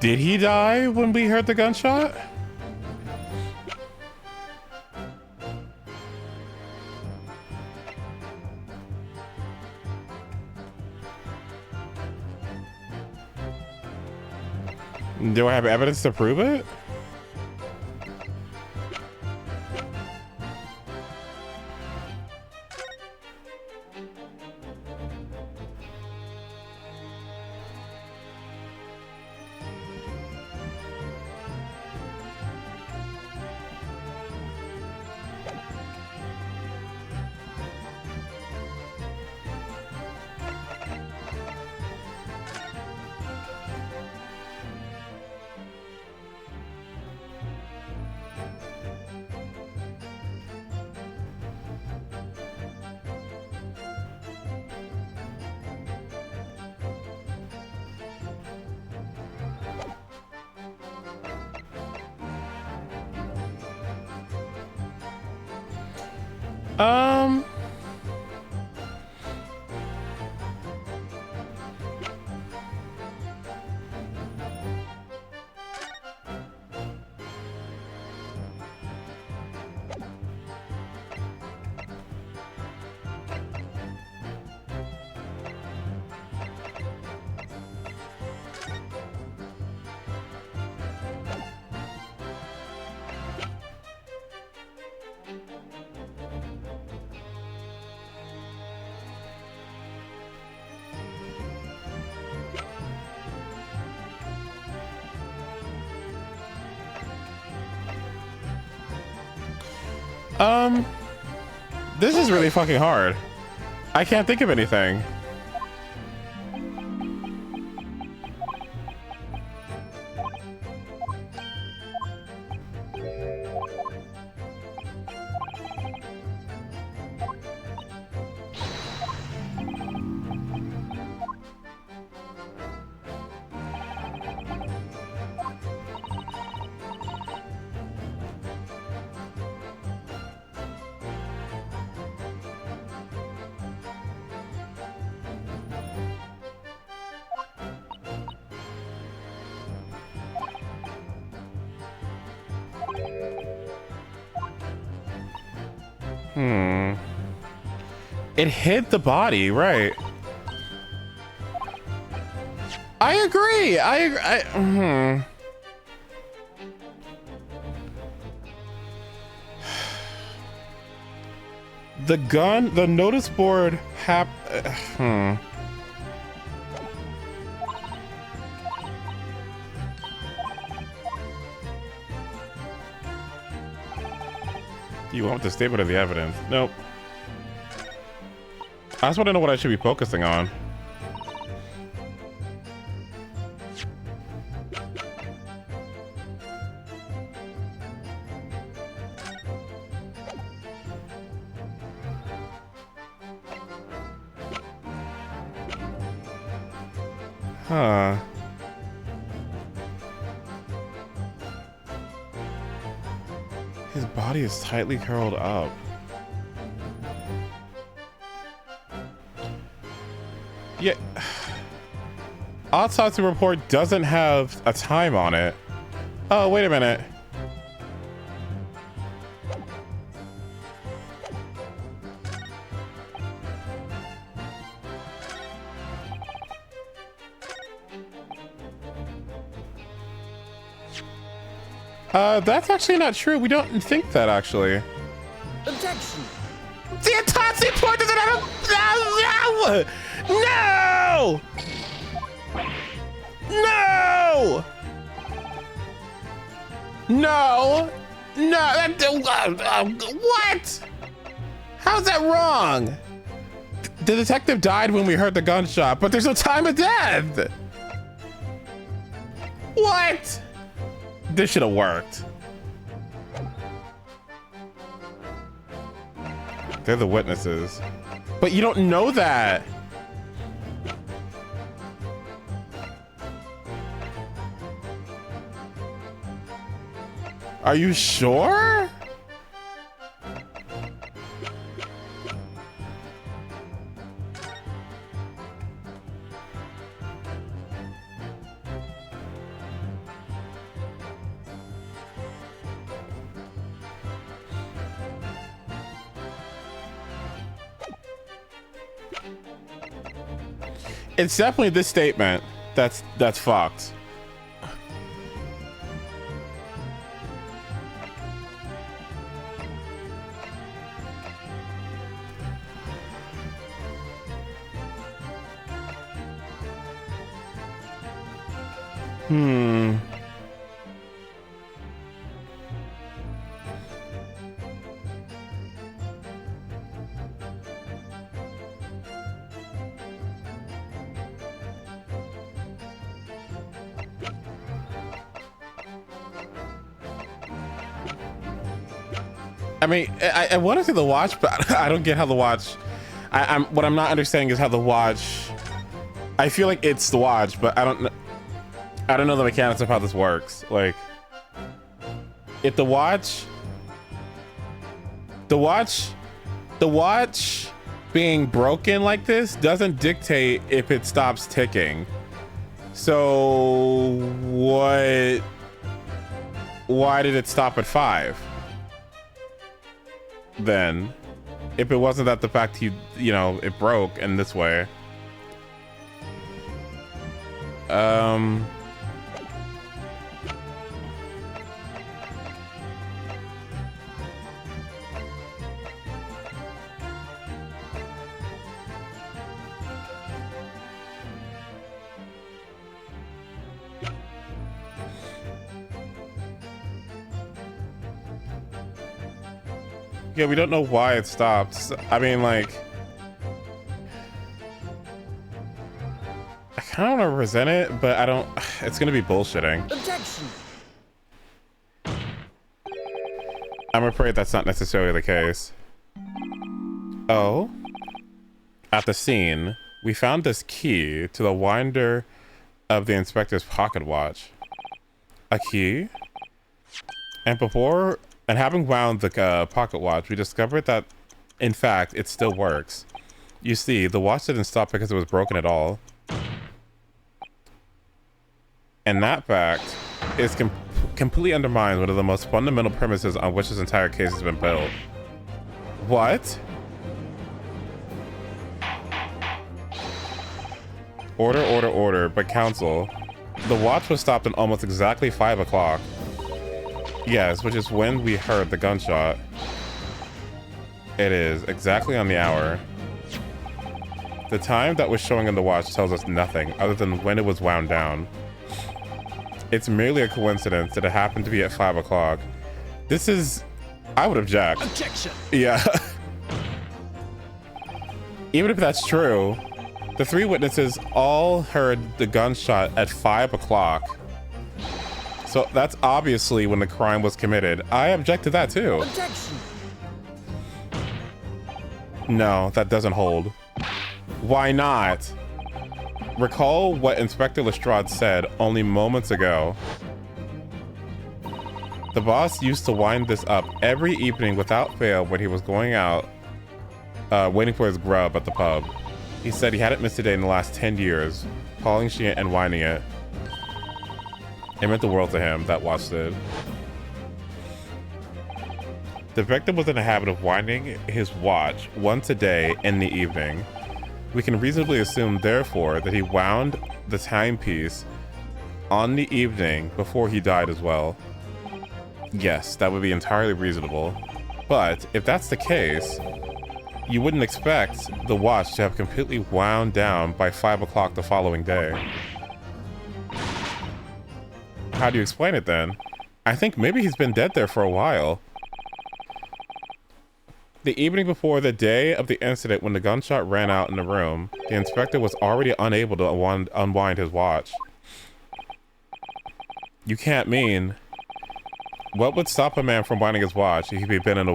Did he die when we heard the gunshot? Do I have evidence to prove it? This is really fucking hard. I can't think of anything. It hit the body, right? I agree. The gun, the notice board Do you want the statement of the evidence? Nope. I just want to know what I should be focusing on. Huh. His body is tightly curled up. Yeah. Autopsy report doesn't have a time on it. Oh, wait a minute. That's actually not true. We don't think that, actually. Objection. The autopsy report doesn't have a... No! No! No! No! What? How's that wrong? The detective died when we heard the gunshot, but there's no time of death! What? This should have worked. They're the witnesses. But you don't know that. Are you sure? It's definitely this statement that's fucked. I mean, I want to say the watch, but I don't get how the watch. What I'm not understanding is how the watch. I feel like it's the watch, but I don't know the mechanics of how this works. Like, if the watch being broken like this doesn't dictate if it stops ticking. So what? Why did it stop at 5? Then, if it wasn't that the fact you know it broke in this way. Yeah, we don't know why it stopped. I mean, like, I kind of want to resent it, but I don't. It's gonna be bullshitting. Objection. I'm afraid that's not necessarily the case. Oh, at the scene, we found this key to the winder of the inspector's pocket watch. A key? And having wound the pocket watch, we discovered that, in fact, it still works. You see, the watch didn't stop because it was broken at all. And that fact is completely undermines one of the most fundamental premises on which this entire case has been built. What? Order, but counsel. The watch was stopped at almost exactly 5 o'clock. Yes, which is when we heard the gunshot. It is exactly on the hour. The time that was showing on the watch tells us nothing other than when it was wound down. It's merely a coincidence that it happened to be at 5 o'clock. This is... I would object. Objection. Yeah. Even if that's true, the 3 witnesses all heard the gunshot at 5 o'clock. So that's obviously when the crime was committed. I object to that too. Objection. No, that doesn't hold. Why not? Recall what Inspector Lestrade said only moments ago. The boss used to wind this up every evening without fail when he was going out, waiting for his grub at the pub. He said he hadn't missed a day in the last 10 years, polishing it and winding it. It meant the world to him, that watch did. The victim was in the habit of winding his watch once a day in the evening. We can reasonably assume, therefore, that he wound the timepiece on the evening before he died as well. Yes, that would be entirely reasonable. But if that's the case, you wouldn't expect the watch to have completely wound down by 5 o'clock the following day. How do you explain it then? I think maybe he's been dead there for a while. The evening before the day of the incident when the gunshot ran out in the room, the inspector was already unable to unwind his watch. You can't mean... What would stop a man from winding his watch if he'd been in the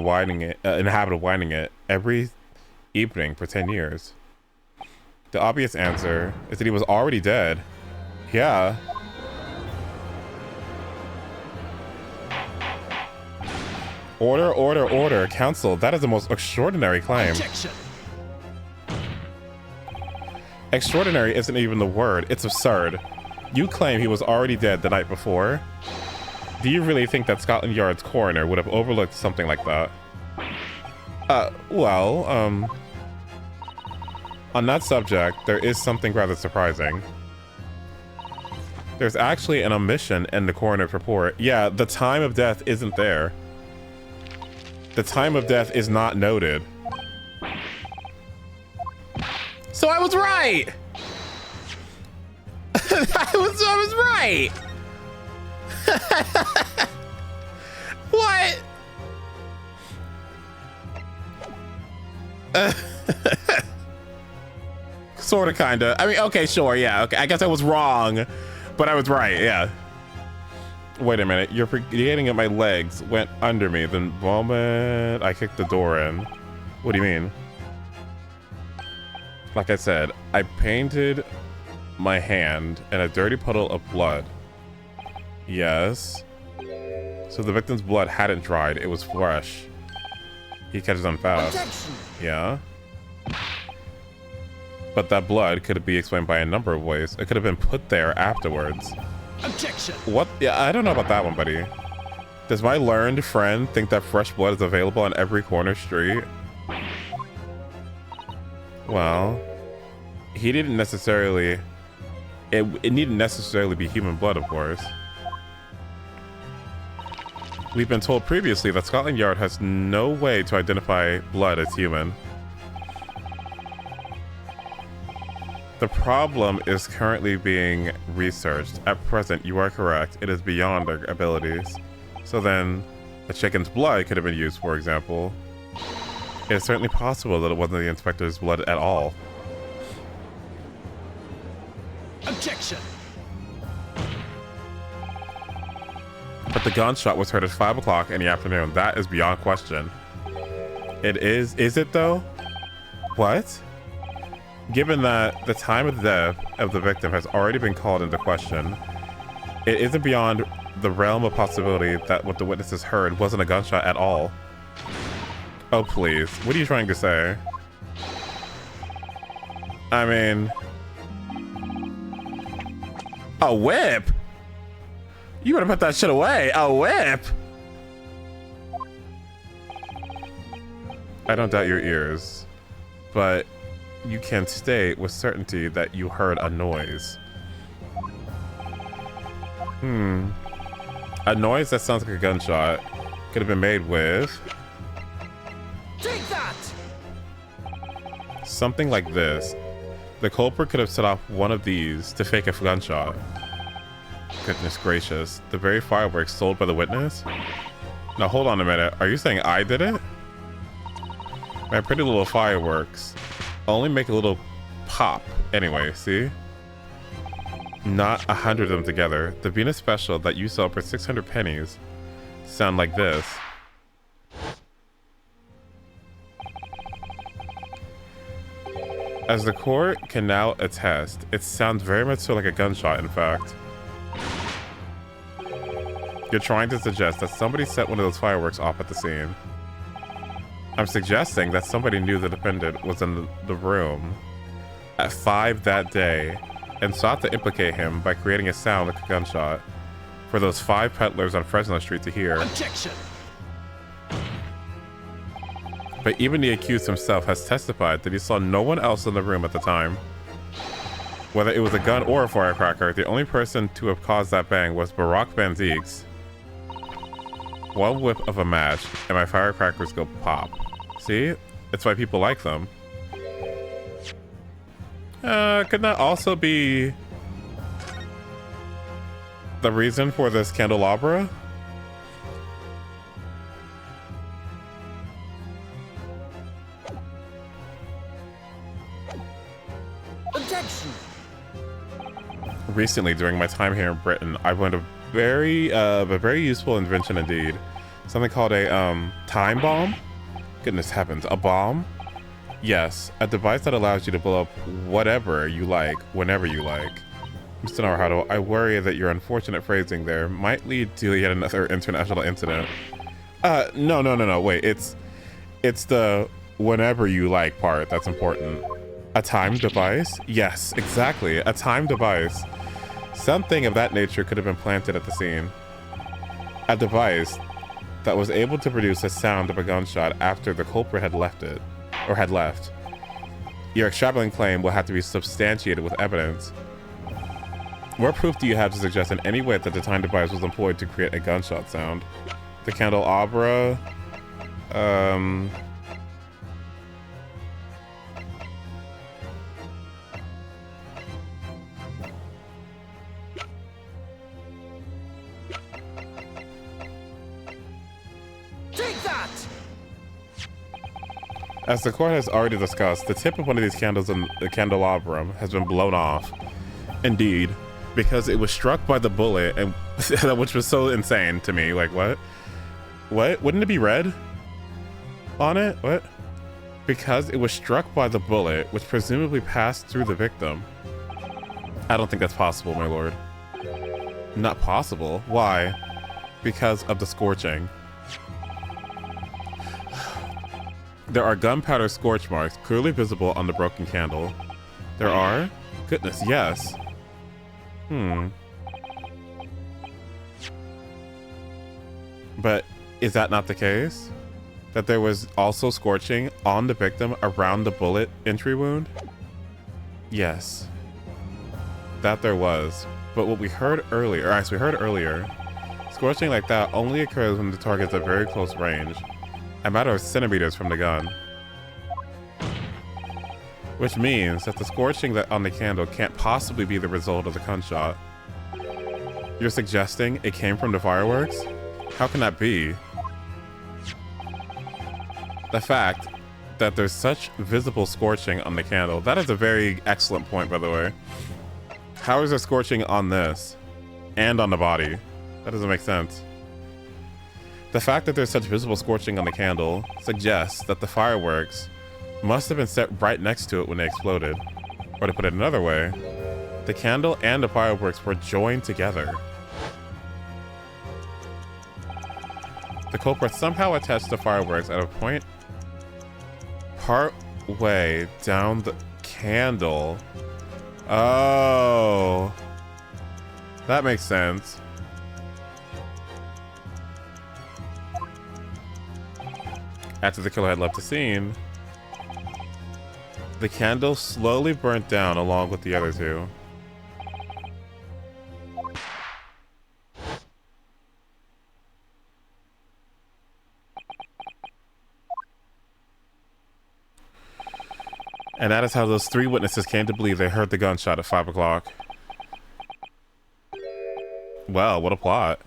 habit of winding it every evening for 10 years? The obvious answer is that he was already dead. Yeah. Order. Counsel, that is the most extraordinary claim. Objection. Extraordinary isn't even the word, it's absurd. You claim he was already dead the night before? Do you really think that Scotland Yard's coroner would have overlooked something like that? On that subject, there is something rather surprising. There's actually an omission in the coroner's report. Yeah, the time of death isn't there. The time of death is not noted. So I was right! I was right! What? Sorta, kinda. I mean, okay, sure, yeah. Okay, I guess I was wrong, but I was right, yeah. Wait a minute, you're forgetting that my legs went under me the moment I kicked the door in. What do you mean? Like I said, I painted my hand in a dirty puddle of blood. Yes. So the victim's blood hadn't dried, it was fresh. He catches on fast. Objection. Yeah. But that blood could be explained by a number of ways. It could have been put there afterwards. Objection. What? Yeah, I don't know about that one, buddy. Does my learned friend think that fresh blood is available on every corner street? Well, he didn't necessarily... It needn't necessarily be human blood, of course. We've been told previously that Scotland Yard has no way to identify blood as human. The problem is currently being researched. At present, you are correct. It is beyond our abilities. So then, a chicken's blood could have been used, for example. It's certainly possible that it wasn't the inspector's blood at all. Objection. But the gunshot was heard at 5 o'clock in the afternoon. That is beyond question. It is. Is it though? What? Given that the time of death of the victim has already been called into question, it isn't beyond the realm of possibility that what the witnesses heard wasn't a gunshot at all. Oh, please. What are you trying to say? I mean... A whip? You better put that shit away. A whip? I don't doubt your ears, but you can state with certainty that you heard a noise. A noise that sounds like a gunshot could have been made with... Take that! something like this. The culprit could have set off one of these to fake a gunshot. Goodness gracious. The very fireworks sold by the witness? Now hold on a minute. Are you saying I did it? My pretty little fireworks only make a little pop. Anyway, see? Not 100 of them together. The Venus Special that you sell for 600 pennies sound like this. As the court can now attest, it sounds very much so like a gunshot, in fact. You're trying to suggest that somebody set one of those fireworks off at the scene. I'm suggesting that somebody knew the defendant was in the room at 5 that day and sought to implicate him by creating a sound like a gunshot for those 5 peddlers on Fresno Street to hear. Objection! But even the accused himself has testified that he saw no one else in the room at the time. Whether it was a gun or a firecracker, the only person to have caused that bang was Barack Van Zeeks. One whip of a match, and my firecrackers go pop. See? It's why people like them. Could that also be the reason for this candelabra? Objection! Recently, during my time here in Britain, I learned a very useful invention indeed. Something called a time bomb. Goodness heavens, a bomb? Yes, a device that allows you to blow up whatever you like, whenever you like. Mr. Naruto, I worry that your unfortunate phrasing there might lead to yet another international incident. No, wait, it's the whenever you like part that's important. A time device? Yes, exactly, a time device. Something of that nature could have been planted at the scene. A device that was able to produce a sound of a gunshot after the culprit had left. Your extravagant claim will have to be substantiated with evidence. What proof do you have to suggest in any way that the time device was employed to create a gunshot sound? The candelabra? As the court has already discussed, the tip of one of these candles in the candelabrum has been blown off. Indeed, because it was struck by the bullet, and which was so insane to me. Like, what? What? Wouldn't it be red on it? What? Because it was struck by the bullet, which presumably passed through the victim. I don't think that's possible, my lord. Not possible? Why? Because of the scorching. There are gunpowder scorch marks clearly visible on the broken candle. There are? Goodness, yes. But is that not the case? That there was also scorching on the victim around the bullet entry wound? Yes. That there was. But what we heard earlier, scorching like that only occurs when the target's at very close range. A matter of centimeters from the gun. Which means that the scorching that on the candle can't possibly be the result of the gunshot. You're suggesting it came from the fireworks? How can that be? the fact that there's such visible scorching on the candle. That is a very excellent point, by the way. How is there scorching on this and on the body? That doesn't make sense. The fact that there's such visible scorching on the candle suggests that the fireworks must have been set right next to it when they exploded. Or to put it another way, the candle and the fireworks were joined together. The culprit somehow attached the fireworks at a point part way down the candle. Oh, that makes sense. After the killer had left the scene, the candle slowly burnt down along with the other two. And that is how those 3 witnesses came to believe they heard the gunshot at 5 o'clock. Well, what a plot.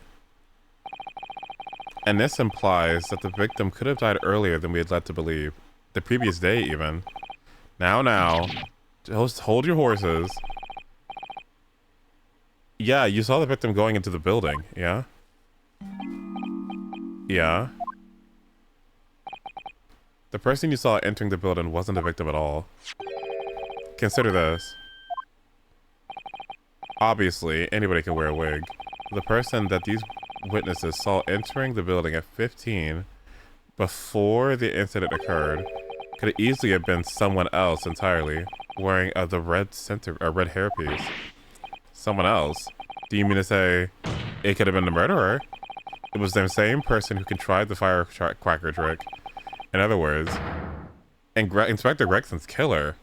And this implies that the victim could have died earlier than we had led to believe. The previous day, even. Now. Just hold your horses. Yeah, you saw the victim going into the building, yeah? Yeah. The person you saw entering the building wasn't a victim at all. Consider this. Obviously, anybody can wear a wig. The person that these witnesses saw entering the building at 15 before the incident occurred could easily have been someone else entirely, wearing the red hairpiece. Someone else? Do you mean to say it could have been the murderer? It was the same person who contrived the firecracker trick. In other words, Inspector Gregson's killer.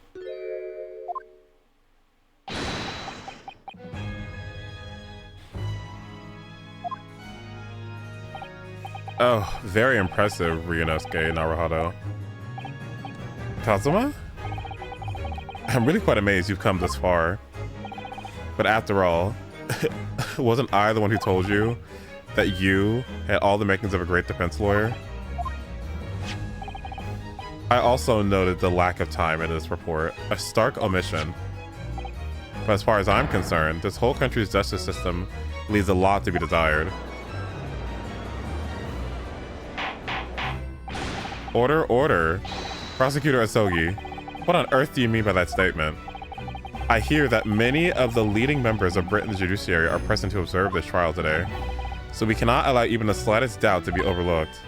Oh, very impressive, Ryunosuke Naruhodo. Kazuma? I'm really quite amazed you've come this far. But after all, wasn't I the one who told you that you had all the makings of a great defense lawyer? I also noted the lack of time in this report, a stark omission. But as far as I'm concerned, this whole country's justice system leaves a lot to be desired. Order, order. Prosecutor Asogi, what on earth do you mean by that statement? I hear that many of the leading members of Britain's judiciary are present to observe this trial today, so we cannot allow even the slightest doubt to be overlooked.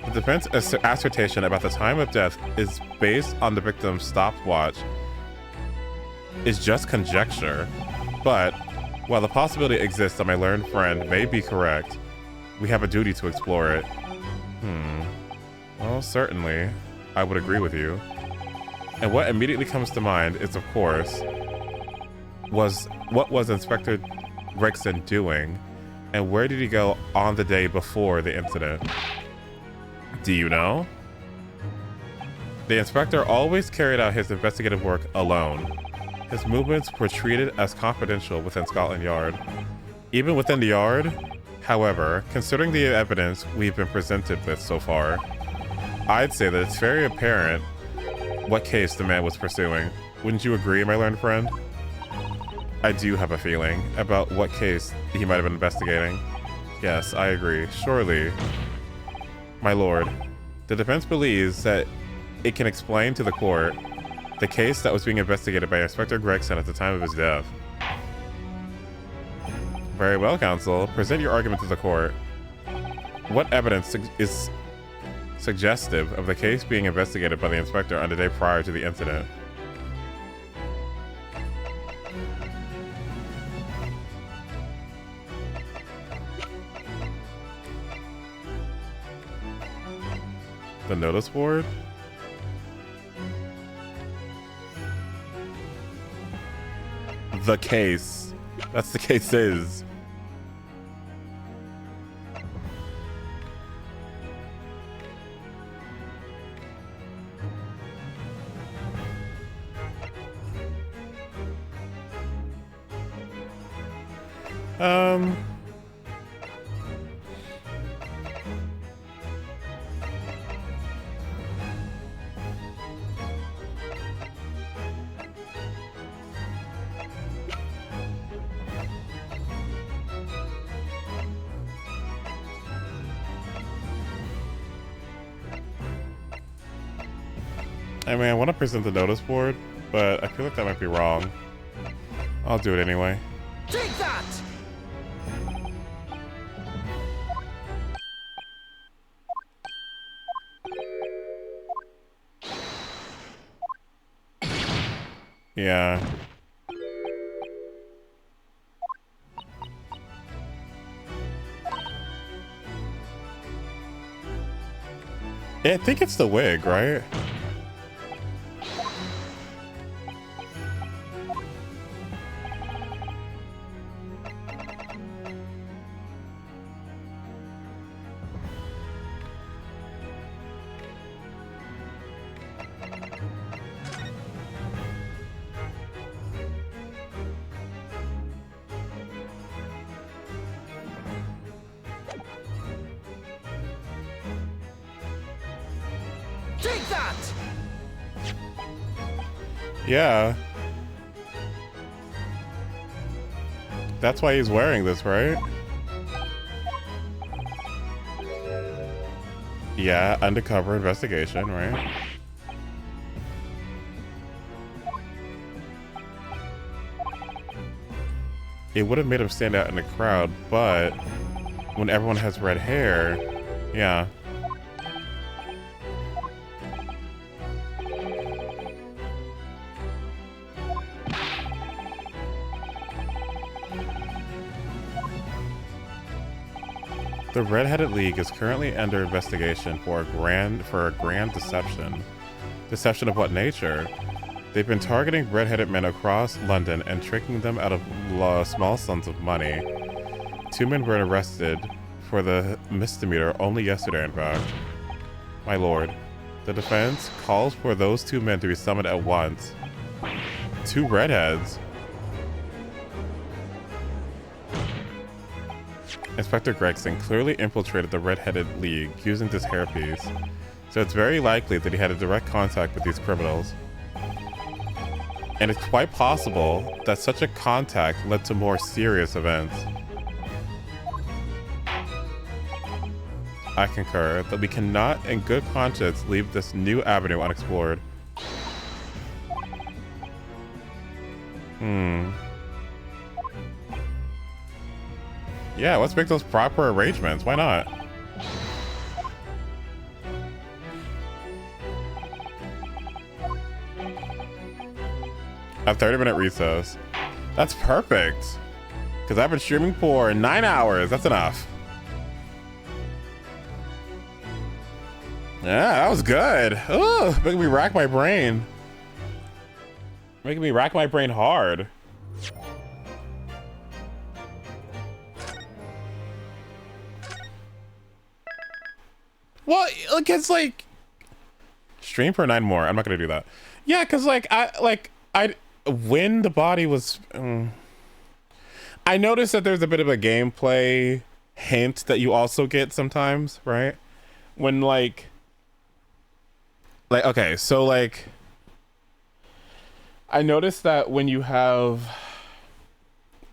The defense assertion about the time of death is based on the victim's stopwatch is just conjecture, but while the possibility exists that my learned friend may be correct, we have a duty to explore it. Well, certainly, I would agree with you. And what immediately comes to mind is, of course, what was Inspector Gregson doing, and where did he go on the day before the incident? Do you know? The inspector always carried out his investigative work alone. His movements were treated as confidential within Scotland Yard. Even within the Yard, however, considering the evidence we've been presented with so far, I'd say that it's very apparent what case the man was pursuing. Wouldn't you agree, my learned friend? I do have a feeling about what case he might have been investigating. Yes, I agree. Surely. My lord, the defense believes that it can explain to the court the case that was being investigated by Inspector Gregson at the time of his death. Very well, counsel. Present your argument to the court. What evidence is suggestive of the case being investigated by the inspector on the day prior to the incident? The notice board? The case. That's the case is. I mean, I want to present the notice board, but I feel like that might be wrong. I'll do it anyway. Take that! Yeah. I think it's the wig, right? Take that! Yeah. That's why he's wearing this, right? Yeah, undercover investigation, right? It would have made him stand out in the crowd, but when everyone has red hair, yeah. The Red-Headed League is currently under investigation for a grand deception. Deception of what nature? They've been targeting red-headed men across London and tricking them out of small sums of money. 2 men were arrested for the misdemeanor only yesterday, in fact. My lord, the defense calls for those 2 men to be summoned at once. 2 redheads? Inspector Gregson clearly infiltrated the Red-Headed League using this hairpiece, so it's very likely that he had a direct contact with these criminals. And it's quite possible that such a contact led to more serious events. I concur that we cannot in good conscience leave this new avenue unexplored. Yeah, let's make those proper arrangements. Why not? A 30-minute recess. That's perfect. Because I've been streaming for 9 hours. That's enough. Yeah, that was good. Ooh, making me rack my brain. Making me rack my brain hard. Well, it's like stream for 9 more. I'm not gonna do that. Yeah, because I when the body was I noticed that there's a bit of a gameplay hint that you also get sometimes, right? When like okay, so like I noticed that when you have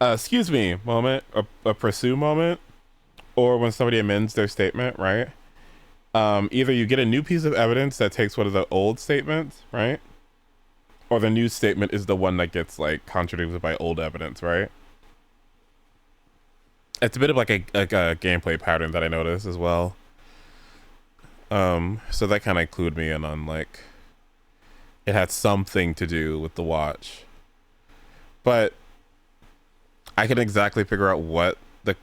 excuse me moment, a pursue moment, or when somebody amends their statement, right? Either you get a new piece of evidence that takes one of the old statements, right? Or the new statement is the one that gets like contradicted by old evidence, right? It's a bit of like a gameplay pattern that I noticed as well. So that kind of clued me in on like it had something to do with the watch, but I couldn't exactly figure out what the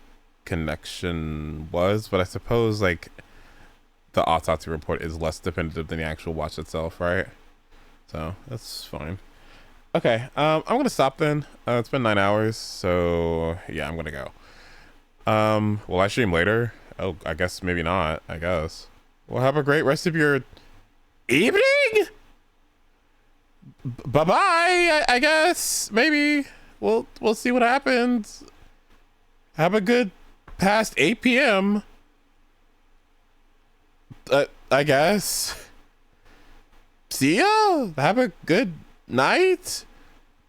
connection was. But I suppose like the autopsy report is less definitive than the actual watch itself, right? So that's fine. Okay, I'm gonna stop then. It's been 9 hours, so yeah, I'm gonna go. Will I stream later? Oh, I guess maybe not. I guess. Well, have a great rest of your evening. Bye bye. I guess maybe we'll see what happens. Have a good past 8 p.m. I guess. See ya. Have a good night.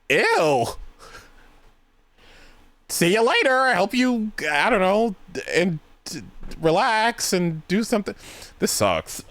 Ew. See you later. I hope you, I don't know, and relax and do something. This sucks.